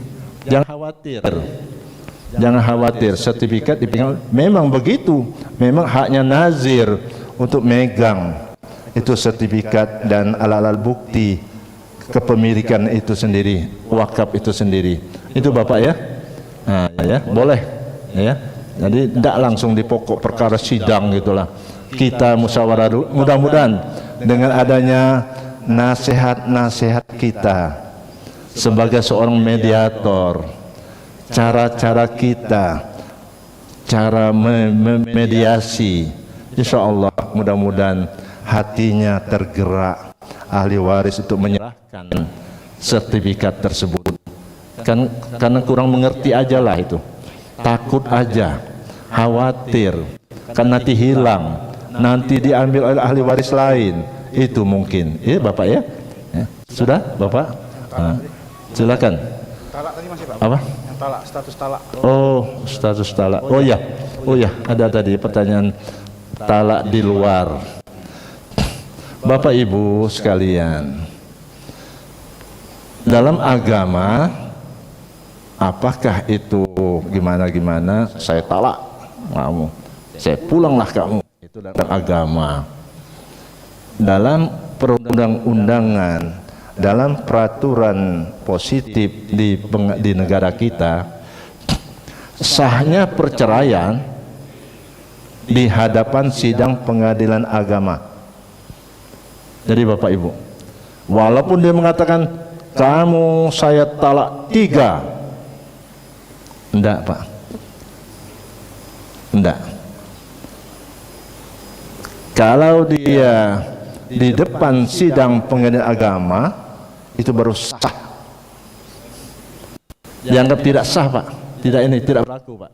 jangan khawatir, sertifikat dipegang, memang begitu, memang haknya nazir untuk megang itu sertifikat dan alat-alat bukti kepemilikan itu sendiri, wakaf itu sendiri. Itu Bapak ya. Nah, ya, boleh ya. Jadi tidak langsung di pokok perkara sidang gitulah. Kita musyawarah dulu. Mudah-mudahan dengan adanya nasihat-nasihat kita sebagai seorang mediator, cara-cara kita, cara memediasi, insya Allah mudah-mudahan hatinya tergerak ahli waris untuk menyerahkan sertifikat tersebut. Karena kurang mengerti aja lah itu, takut aja, khawatir kan nanti hilang, nanti diambil oleh ahli waris lain, itu mungkin. Iya Bapak ya, sudah Bapak, silakan. Talak tadi masih Pak? Apa? Yang talak, status talak. Oh, status talak. Oh ya, ada tadi pertanyaan talak di luar. Bapak Ibu sekalian, dalam agama, apakah itu gimana, saya talak kamu, saya pulanglah kamu, itu dalam agama. Dalam perundang-undangan, dalam peraturan positif di negara kita, sahnya perceraian di hadapan sidang pengadilan agama. Jadi Bapak Ibu, walaupun dia mengatakan kamu saya talak 3, enggak Pak, enggak. Kalau dia di depan sidang pengadilan agama, itu baru sah. Dianggap tidak sah Pak, tidak berlaku Pak.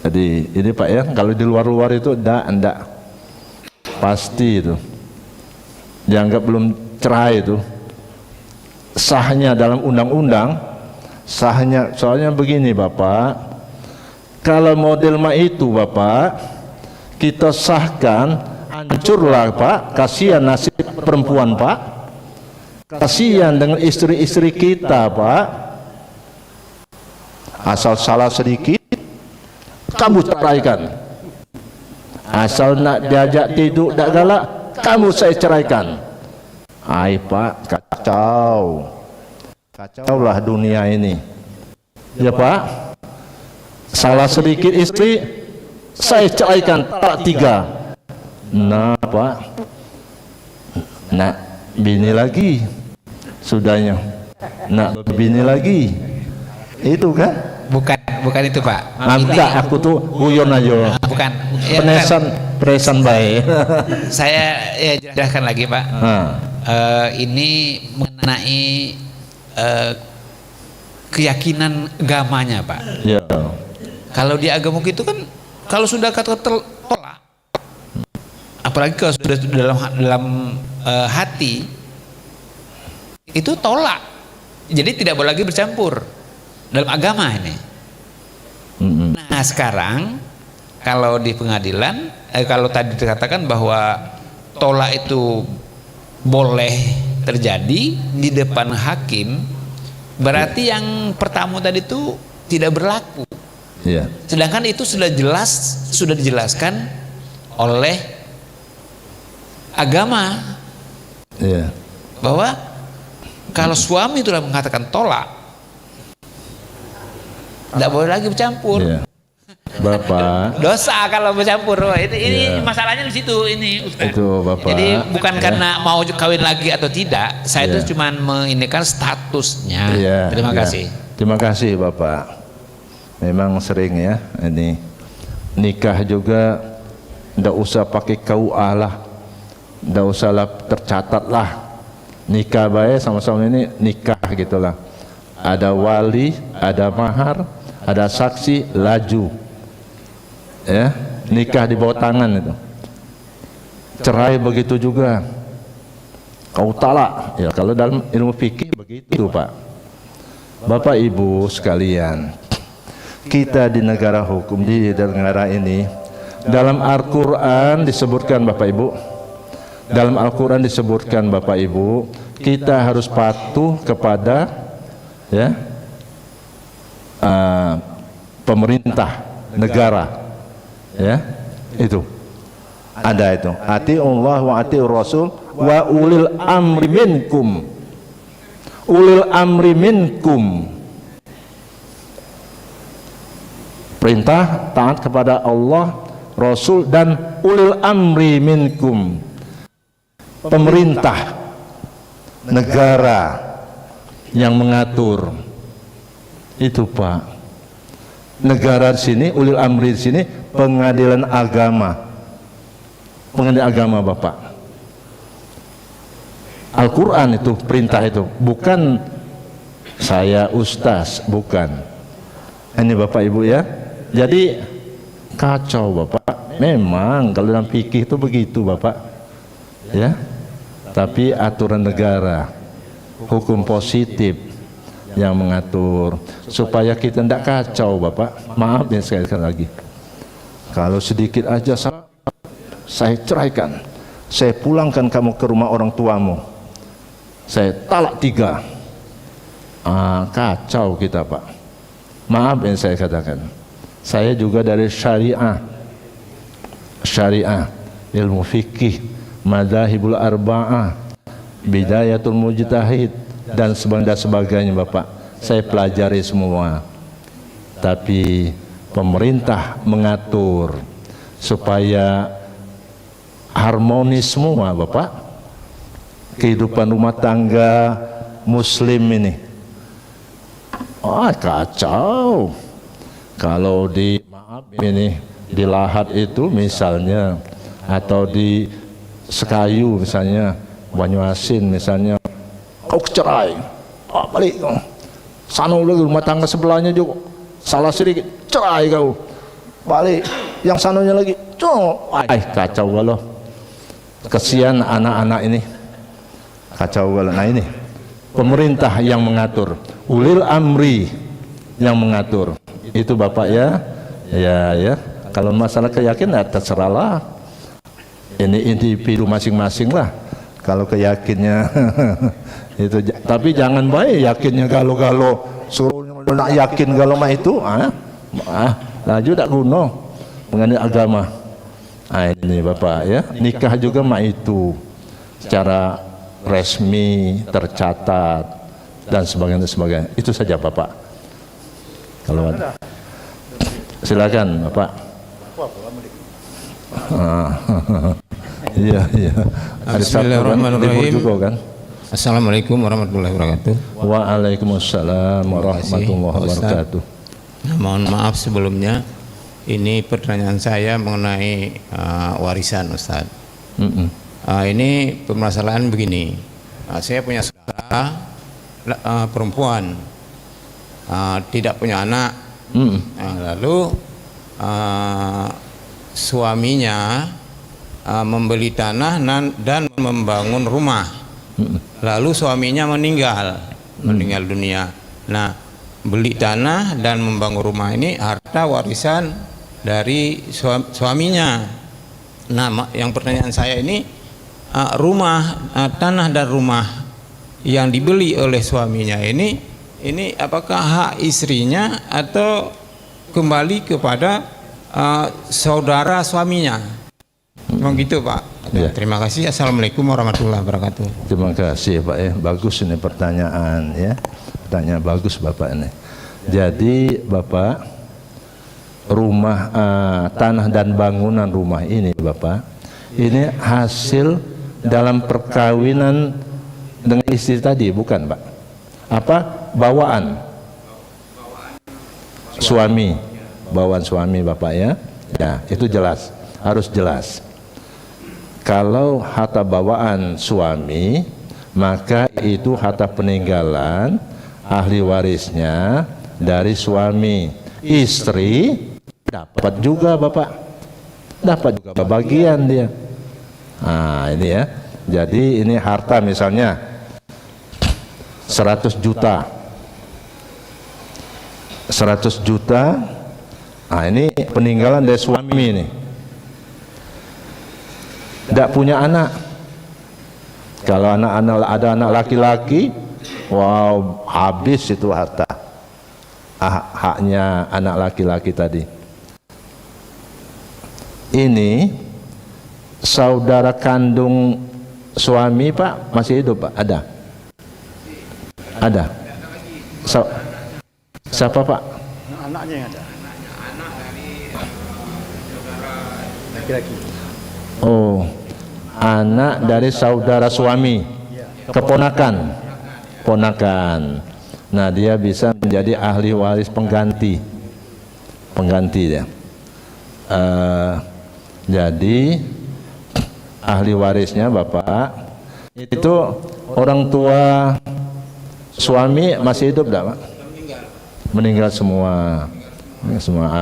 Jadi ini Pak ya, kalau di luar-luar itu enggak, pasti itu dianggap belum cerai itu. Sahnya dalam undang-undang, sahnya soalnya begini Bapak, kalau model itu Bapak kita sahkan, hancurlah Pak, kasihan nasib perempuan Pak, kasihan dengan istri-istri kita Pak. Asal salah sedikit kamu ceraikan, asal nak diajak tidur tak galak kamu saya ceraikan. Ai Pak, kacaulah dunia ini ya Pak. Salah sedikit istri saya ceraikan, talak 3. Nah Pak, nak bini lagi sudahnya, nak bini lagi, itu kan? Bukan itu Pak. Enggak, aku tuh guyon aja. Bukan. Ya, Penesan baik. Saya ya jelaskan lagi Pak. Ini mengenai keyakinan agamanya Pak. Ya. Kalau di agama itu kan, kalau sudah kata tolak, apalagi kalau sudah dalam hati, itu tolak. Jadi tidak boleh lagi bercampur dalam agama ini. Nah sekarang kalau di pengadilan, kalau tadi dikatakan bahwa tolak itu boleh terjadi di depan hakim, berarti yang pertama tadi itu tidak berlaku. Ya. Sedangkan itu sudah dijelaskan oleh agama, Ya. bahwa kalau suami sudah mengatakan tolak, tidak boleh lagi bercampur. Ya. Bapak, Dosa kalau bercampur. Ini Ya. masalahnya di situ ini Ustaz. itu Bapak. Jadi bukan ya. karena mau kawin lagi atau tidak, saya Ya. itu cuma menginikan statusnya. Ya, Terima ya. kasih. Terima kasih Bapak. Memang sering ya ini nikah juga, ndak usah pakai KUA lah, ndak usah lah tercatat lah. Nikah baik sama-sama ini nikah gitulah. Ada wali, ada mahar, ada saksi, laju. Ya, nikah di bawah tangan itu. Cerai begitu juga. Kau talak. Ya, kalau dalam ilmu fikih begitu, Pak. Bapak Ibu sekalian, kita di negara hukum, di negara ini, dalam Al-Quran disebutkan Bapak Ibu, dalam Al-Quran disebutkan Bapak Ibu, kita harus patuh kepada ya pemerintah negara, ya itu ada itu. Atiullah wa atiur Rasul wa ulil amri minkum. Ulil amri minkum. Perintah taat kepada Allah, Rasul dan ulil amri minkum. Pemerintah negara yang mengatur itu, Pak. Negara di sini, ulil amri di sini pengadilan agama. Pengadilan agama, Bapak. Al-Quran itu perintah itu, bukan saya ustaz, bukan. Ini Bapak Ibu ya. Jadi kacau Bapak. Memang kalau dalam fikih itu begitu Bapak. Ya. Tapi aturan negara, hukum positif yang mengatur supaya kita tidak kacau Bapak. Maaf ya sekali lagi. Kalau sedikit aja saya ceraikan, saya pulangkan kamu ke rumah orang tuamu, saya talak 3. Kacau kita Pak. Maaf yang saya katakan, saya juga dari syariah, ilmu fikih, madzhabul arba'ah, bidayatul mujtahid dan sebagainya Bapak. Saya pelajari semua. Tapi pemerintah mengatur supaya harmonis semua Bapak. kehidupan rumah tangga Muslim ini. Kacau. Kalau di di Lahat itu misalnya, atau di Sekayu misalnya, Banyuasin misalnya, kau cerai, balik, sana lagi rumah tangga sebelahnya juga salah sedikit, cerai kau, balik, yang sananya lagi, kacau galau. Kesian anak-anak ini, kacau galau. Nah ini pemerintah yang mengatur, ulil amri yang mengatur. Itu Bapak ya. Kalau masalah keyakinan terserahlah. Ini individu masing-masing lah. Kalau keyakinnya itu, tapi jangan baik yakinnya galau-galau. Suruh nak yakin galau mah itu, laju tak guna mengenai agama. Ini Bapak ya. Nikah juga mah itu secara resmi tercatat dan sebagainya. Itu saja Bapak. Kalau ada, silakan Bapak. Iya. Bismillahirrahmanirrahim. Juga, kan? Assalamualaikum warahmatullahi wabarakatuh. Waalaikumsalam warahmatullahi wabarakatuh. Mohon maaf sebelumnya, ini pertanyaan saya mengenai warisan Ustaz. Ini permasalahan begini. Saya punya saudara perempuan, tidak punya anak. Lalu suaminya membeli tanah dan membangun rumah. Lalu suaminya meninggal dunia. Nah, beli tanah dan membangun rumah ini harta warisan dari suaminya. Nah, yang pertanyaan saya ini, tanah dan rumah yang dibeli oleh suaminya ini apakah hak istrinya atau kembali kepada saudara suaminya? Memang gitu Pak. Ya. Terima kasih. Assalamualaikum warahmatullahi wabarakatuh. Terima kasih Pak ya. Bagus ini pertanyaan ya. Pertanyaan bagus Bapak ini. Jadi Bapak, rumah tanah dan bangunan rumah ini Bapak, ini hasil dalam perkawinan dengan istri tadi, bukan Pak? Apa? Bawaan suami, bawaan suami Bapak ya. Ya, itu jelas, harus jelas. Kalau harta bawaan suami, maka itu harta peninggalan ahli warisnya dari suami. Istri dapat juga Bapak, dapat juga bagian dia. Nah ini ya, jadi ini harta misalnya 100 juta, 100 juta. Nah ini peninggalan dari suami ini. Tidak punya anak. Kalau ada anak laki-laki, wow, habis itu harta. Haknya anak laki-laki tadi. Ini saudara kandung suami Pak masih hidup Pak? Ada? Ada. Siapa Pak? Anaknya yang ada. Anak dari saudara laki-laki. Oh, anak dari saudara suami, keponakan, ponakan. Nah dia bisa menjadi ahli waris pengganti dia. Jadi ahli warisnya Bapak itu orang tua suami masih hidup enggak Pak? Meninggal semua.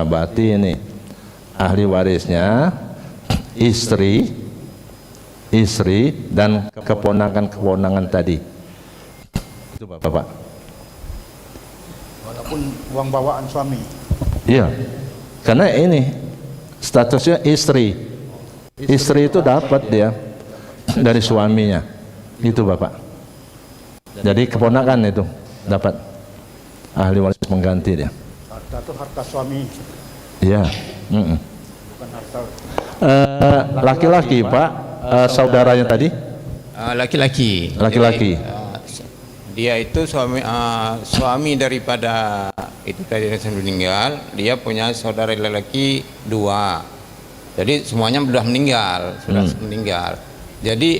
Berarti ini ahli warisnya istri dan keponakan tadi. Itu Bapak. Walaupun uang bawaan suami. Iya. Karena ini statusnya istri. Istri itu dapat dia dari suaminya. Itu Bapak. Jadi keponakan itu dapat ahli waris pengganti dia. Harta itu harta suami. Iya. Bukan harta. Laki-laki Pak, saudaranya tadi? Laki-laki. Laki-laki. Dia itu suami daripada itu tadi yang meninggal. Dia punya saudara laki-laki 2. Jadi semuanya sudah meninggal, Jadi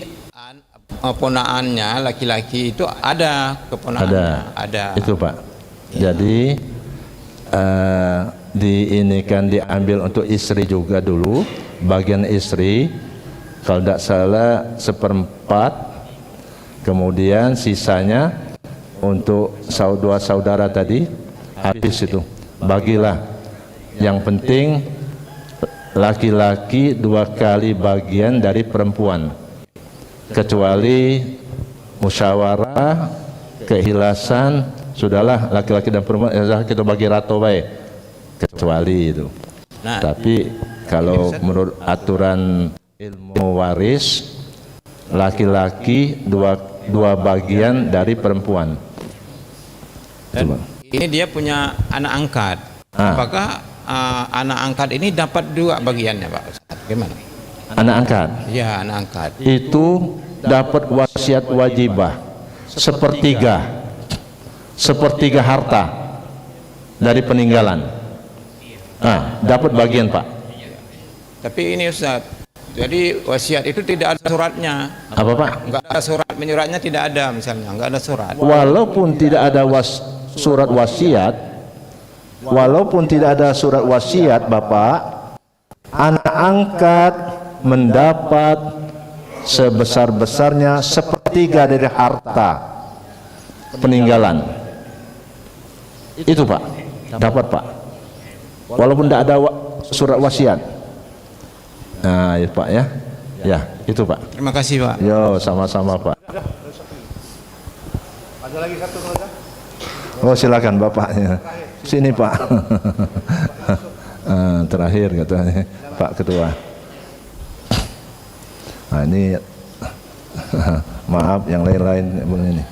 ponaannya laki-laki itu ada keponaannya, ada. Itu Pak. Jadi ini kan diambil untuk istri juga dulu, bagian istri, kalau tidak salah 1/4, kemudian sisanya untuk saudara tadi habis itu, bagilah. Yang penting laki-laki 2 kali bagian dari perempuan, kecuali musyawarah, keikhlasan, sudahlah laki-laki dan perempuan kita bagi rata baik, kecuali itu. Nah, tapi kalau menurut aturan ilmu waris, laki-laki dua bagian dari perempuan. dan ini dia punya anak angkat. Apakah anak angkat ini dapat 2 bagiannya, Pak Ustaz? Gimana? Anak angkat Ya, anak angkat. itu dapat wasiat wajibah sepertiga harta dari peninggalan. Dapat bagian Pak. Tapi ini Ustaz, jadi wasiat itu tidak ada suratnya. Apa Pak? Enggak ada surat menyuratnya, tidak ada misalnya, enggak ada surat. Walaupun tidak ada surat wasiat, Bapak, anak angkat mendapat sebesar-besarnya 1/3 dari harta peninggalan. Itu Pak, dapat Pak. Walaupun tidak ada surat wasiat. Nah, itu Pak ya. Ya, itu Pak. Terima kasih, Pak. Yo, sama-sama Pak. Ada lagi satu keluarga? Oh, silakan Bapaknya. Sini Pak. Terakhir katanya Pak Ketua. Nah, ini maaf yang lain-lain ini.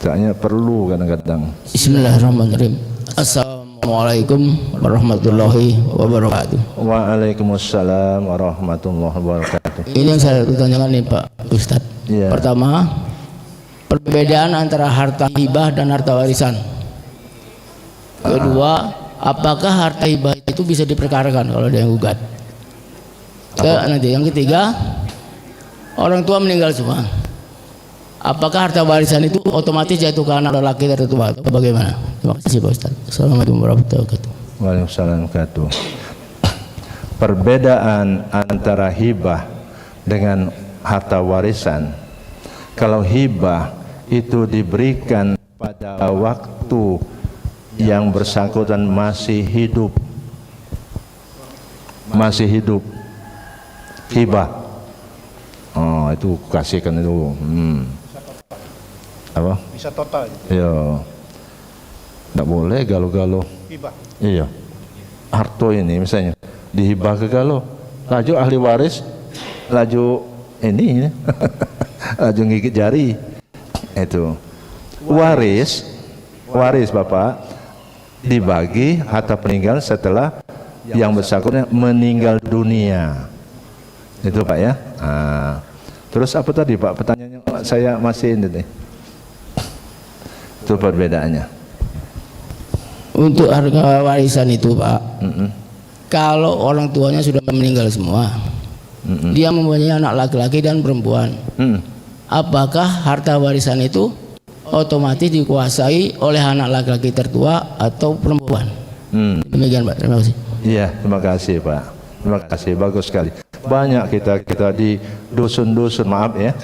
Kayaknya perlu kadang-kadang. Bismillahirrahmanirrahim. Assalamualaikum warahmatullahi wabarakatuh. Waalaikumsalam warahmatullahi wabarakatuh. Ini yang saya tanyakan nih Pak Ustadz. Iya. Pertama, perbedaan antara harta hibah dan harta warisan. Kedua, apakah harta hibah itu bisa diperkarakan kalau ada yang gugat? Nanti yang ketiga, orang tua meninggal semua. Apakah harta warisan itu otomatis jatuh ke anak lelaki tertua atau bagaimana? Terima kasih Pak Ustaz. Assalamualaikum warahmatullahi wabarakatuh. Waalaikumsalam warahmatullahi wabarakatuh. Perbedaan antara hibah dengan harta warisan. Kalau hibah itu diberikan pada waktu yang bersangkutan masih hidup, hibah. Oh, itu kasihkan itu. Apa? Bisa total. Iya. Tidak boleh galau-galau. Hibah. Iya. Harto ini misalnya dihibah ke galau, laju ahli waris, laju ini, laju gigit jari. Itu waris Bapak dibagi harta peninggalan setelah yang bersangkutan meninggal dunia. Itu Pak ya. Terus apa tadi Pak? Pertanyaannya saya masih ini nih. Itu perbedaannya. Untuk harga warisan itu Pak, kalau orang tuanya sudah meninggal semua, dia mempunyai anak laki-laki dan perempuan, apakah harta warisan itu otomatis dikuasai oleh anak laki-laki tertua atau perempuan? Demikian Pak, terima kasih. Iya, terima kasih Pak. Terima kasih, bagus sekali. Banyak kita di dusun-dusun, maaf ya,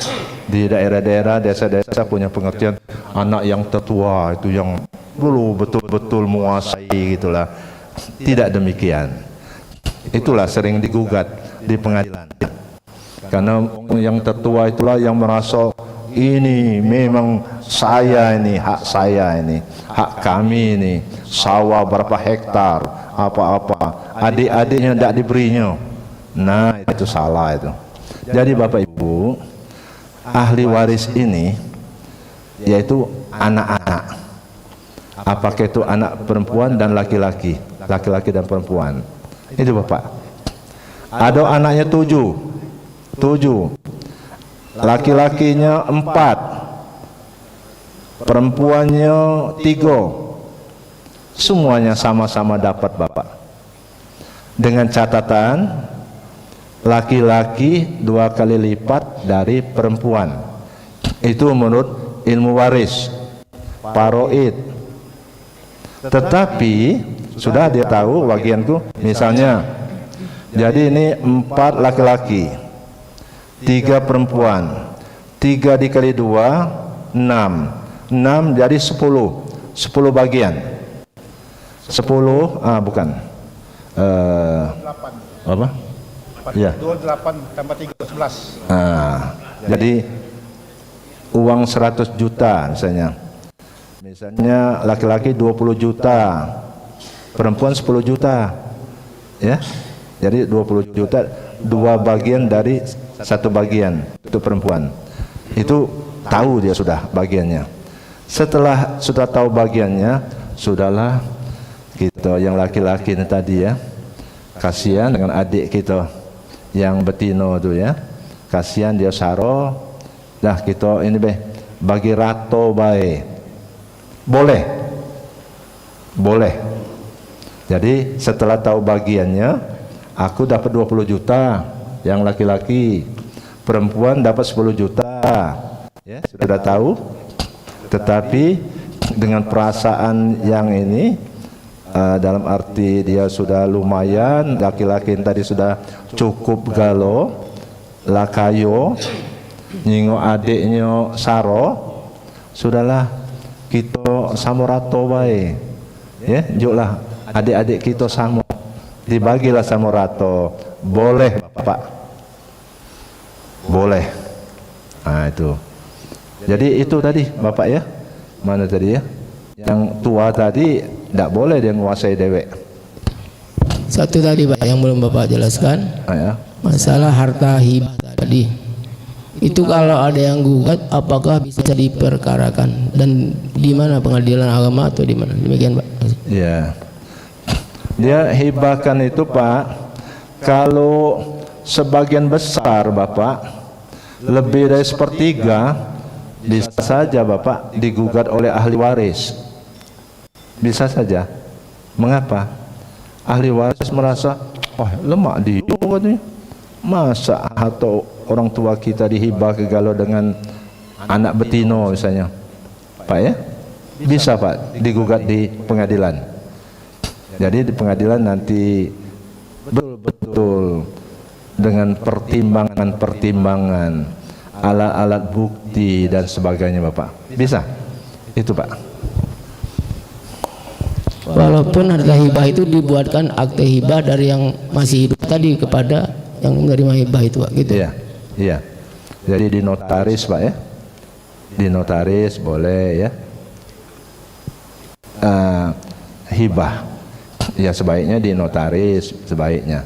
di daerah-daerah, desa-desa punya pengertian anak yang tertua itu yang dulu betul-betul menguasai gitulah. Tidak demikian. Itulah sering digugat di pengadilan. Karena yang tertua itulah yang merasa ini memang saya ini, hak saya ini, hak kami ini, sawah berapa hektar, apa-apa, adik-adiknya tidak diberinya. Nah, itu salah itu. Jadi Bapak Ibu, ahli waris ini yaitu anak-anak. Apakah itu anak perempuan dan laki-laki, laki-laki dan perempuan. Itu Bapak. Ada anaknya 7, laki-lakinya 4, perempuannya 3. Semuanya sama-sama dapat Bapak. Dengan catatan laki-laki 2 kali lipat dari perempuan. Itu menurut ilmu waris paroid. Tetapi sudah dia tahu bagianku, misalnya jadi ini 4 laki-laki 3 perempuan, 3 dikali 2 6 jadi 10 bagian 10 bukan apa ya 28 tambah 3 11. Jadi uang 100 juta misalnya laki-laki 20 juta, perempuan 10 juta, ya. Jadi 20 juta 2 bagian dari 1 bagian itu perempuan. Itu tahu dia sudah bagiannya. Setelah sudah tahu bagiannya, sudahlah kita yang laki-laki ini tadi ya, kasihan dengan adik kita yang betino tuh ya, kasihan dia saro, dah kita ini bagi rato bae. Boleh. Jadi setelah tahu bagiannya, aku dapat 20 juta yang laki-laki, perempuan dapat 10 juta, ya sudah tahu. Tetapi dengan perasaan yang ini, dalam arti dia sudah lumayan, laki-laki tadi sudah cukup galo, lakayo, nyingo adiknya saro, sudahlah kita samorato bae, ya, juklah adik-adik kita samo, dibagilah samorato, boleh Bapak, boleh. Nah itu, jadi itu tadi Bapak ya, mana tadi ya, yang tua tadi tidak boleh dia menguasai dewek. Satu tadi Pak yang belum Bapak jelaskan, Ya. masalah harta hibah tadi. Itu kalau ada yang gugat, apakah bisa diperkarakan dan di mana, pengadilan agama atau di mana? Demikian Pak. Ya, dia hibahkan itu Pak, kalau sebagian besar Bapak, lebih dari 1/3 bisa saja Bapak digugat oleh ahli waris. Bisa saja. Mengapa? Ahli waris merasa, oh lemak dia katanya. Masa atau orang tua kita dihibah ke galau dengan anak betino misalnya, Pak ya, bisa Pak digugat di pengadilan. Jadi di pengadilan nanti betul-betul dengan pertimbangan-pertimbangan, alat-alat bukti dan sebagainya Bapak. Bisa, itu Pak. Walaupun harta hibah itu dibuatkan akte hibah dari yang masih hidup tadi kepada yang menerima hibah itu Pak, gitu. Iya, iya. Jadi di notaris Pak ya, di notaris boleh ya. Hibah, ya sebaiknya di notaris sebaiknya.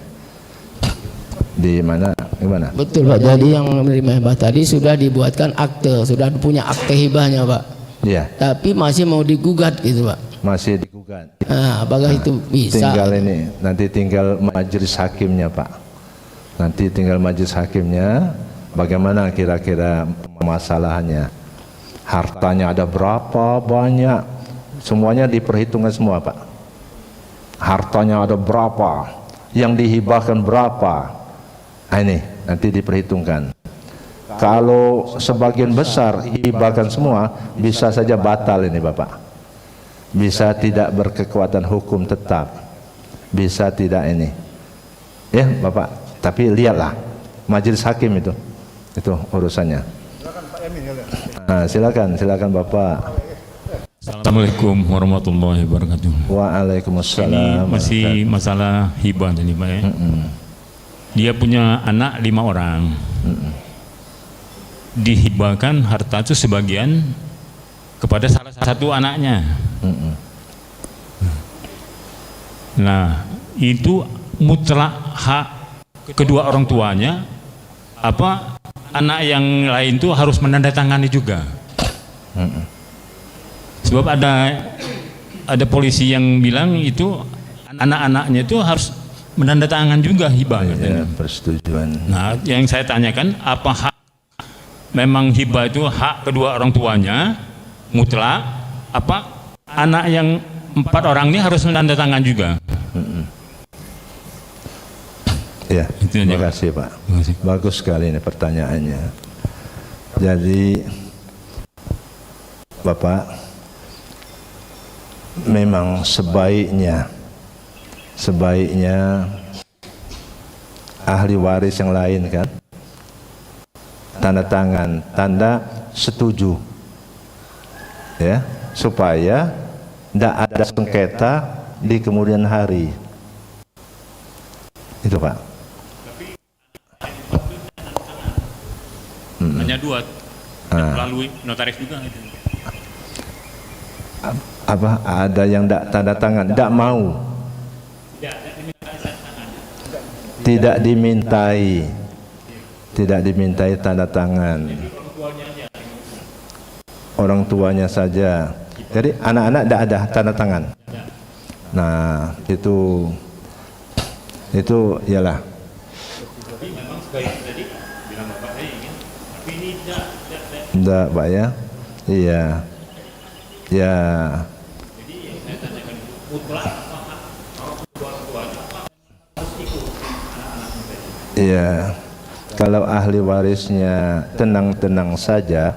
Di mana? Gimana? Betul Pak. Jadi yang menerima hibah tadi sudah dibuatkan akte, sudah punya akte hibahnya Pak. Iya. Tapi masih mau digugat gitu Pak. Masih digugat. Apakah itu bisa? Tinggal ini, nanti tinggal majelis hakimnya Pak. Nanti tinggal majelis hakimnya, bagaimana kira-kira masalahannya, hartanya ada berapa banyak, semuanya diperhitungkan semua Pak. Hartanya ada berapa, yang dihibahkan berapa, nah, ini nanti diperhitungkan. Kalau sebagian besar hibahkan semua, bisa saja batal ini Bapak, bisa tidak berkekuatan hukum tetap, bisa tidak ini ya Bapak. Tapi lihatlah majelis hakim itu urusannya. Silakan Pak Yamin ya. Nah, silakan Bapak. Assalamualaikum warahmatullahi wabarakatuh. Waalaikumsalam. Ini masih masalah hibah tadi Pak ya. Dia punya anak 5 orang. Dihibahkan harta itu sebagian kepada salah satu anaknya. Nah, itu mutlak hak kedua orang tuanya, apa anak yang lain itu harus menandatangani juga. Sebab ada polisi yang bilang itu anak-anaknya itu harus menandatangani juga hibah. Ya, persetujuan. Nah, yang saya tanyakan, apa hak memang hibah itu hak kedua orang tuanya mutlak, apa anak yang 4 orang ini harus menandatangani juga? Ya, Itu aja, terima Pak. kasih Pak. Terima kasih. Bagus sekali ini pertanyaannya. Jadi Bapak, memang sebaiknya ahli waris yang lain kan tanda tangan, tanda setuju, ya, supaya tidak ada sengketa di kemudian hari. Itu Pak. Hanya 2 melalui notaris juga gitu. Apa ada yang tidak tanda tangan, tidak mau, tidak dimintai tanda tangan, orang tuanya saja. Jadi anak-anak tidak ada tanda tangan. Nah itu ialah. Tidak Pak ya, iya, ya. Iya, kalau ahli warisnya tenang-tenang saja,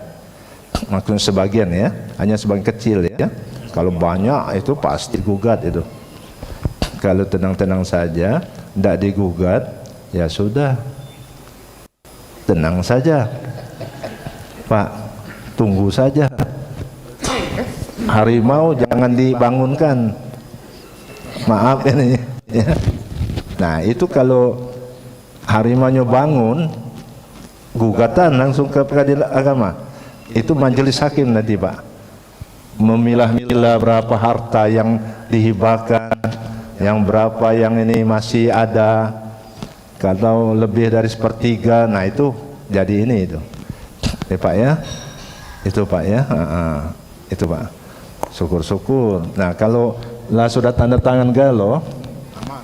maksudnya sebagian ya, hanya sebagian kecil ya. Kalau banyak itu pasti gugat itu. Kalau tenang-tenang saja, tidak digugat, ya sudah, tenang saja, Pak, tunggu saja. Harimau jangan dibangunkan. Maaf ini ya. Nah itu kalau harimaunya bangun, gugatan langsung ke pengadilan agama. Itu majelis hakim nanti Pak, memilah-milah berapa harta yang dihibahkan, yang berapa yang ini masih ada. Kalau lebih dari 1/3, nah itu jadi ini itu. Ya Pak ya, itu Pak ya, itu Pak. Syukur-syukur. Nah kalau lah sudah tanda tangan galau,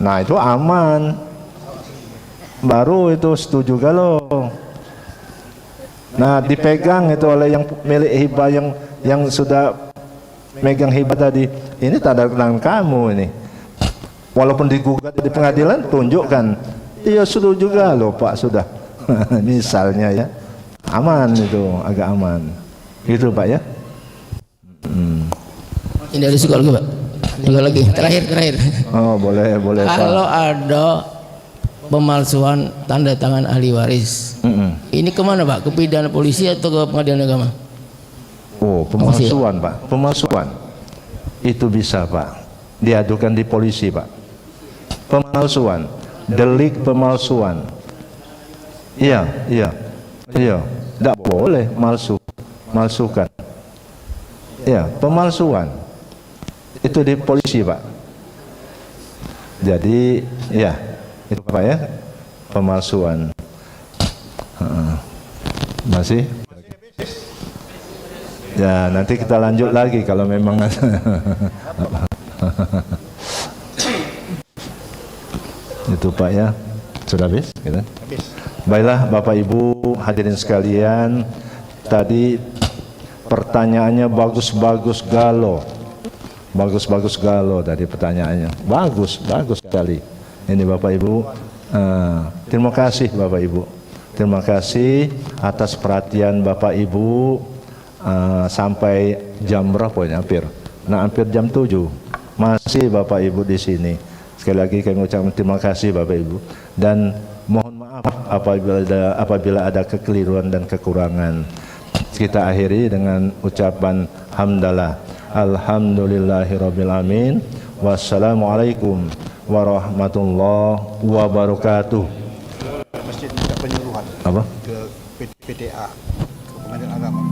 nah itu aman. Baru itu setuju galau. Nah dipegang itu oleh yang milik hibah, yang sudah megang hibah tadi. Ini tanda tangan kamu ini. Walaupun digugat di pengadilan, tunjukkan. Iya setuju galau Pak sudah. Misalnya ya, aman itu, agak aman. Gitu Pak ya. Ini dari psikolog Pak. Juga lagi terakhir. Oh boleh Pak. Kalau ada pemalsuan tanda tangan ahli waris, ini kemana Pak? Ke pidana polisi atau ke pengadilan agama? Oh pemalsuan Pak, pemalsuan itu bisa Pak diadukan di polisi Pak. Pemalsuan, delik pemalsuan. Iya, tidak boleh malsukan. Ya, pemalsuan itu di polisi Pak. Jadi ya itu Pak ya, pemalsuan. Masih? Ya nanti kita lanjut lagi kalau memang itu Pak ya. Sudah habis? Gitu. Baiklah Bapak Ibu hadirin sekalian, tadi pertanyaannya bagus-bagus galau. Bagus-bagus galau tadi pertanyaannya. Bagus sekali. Ini Bapak Ibu. Terima kasih Bapak Ibu. Terima kasih atas perhatian Bapak Ibu. Sampai jam berapa ini hampir? Nah, hampir jam 7. Masih Bapak Ibu di sini. Sekali lagi kami ucapkan terima kasih Bapak Ibu, dan mohon maaf apabila ada kekeliruan dan kekurangan. Kita akhiri dengan ucapan hamdalah. Alhamdulillahirabbil alamin. Wassalamualaikum warahmatullahi wabarakatuh. Masjid minta penyuluhan Apa? ke PTA, ke Pengadilan Agama.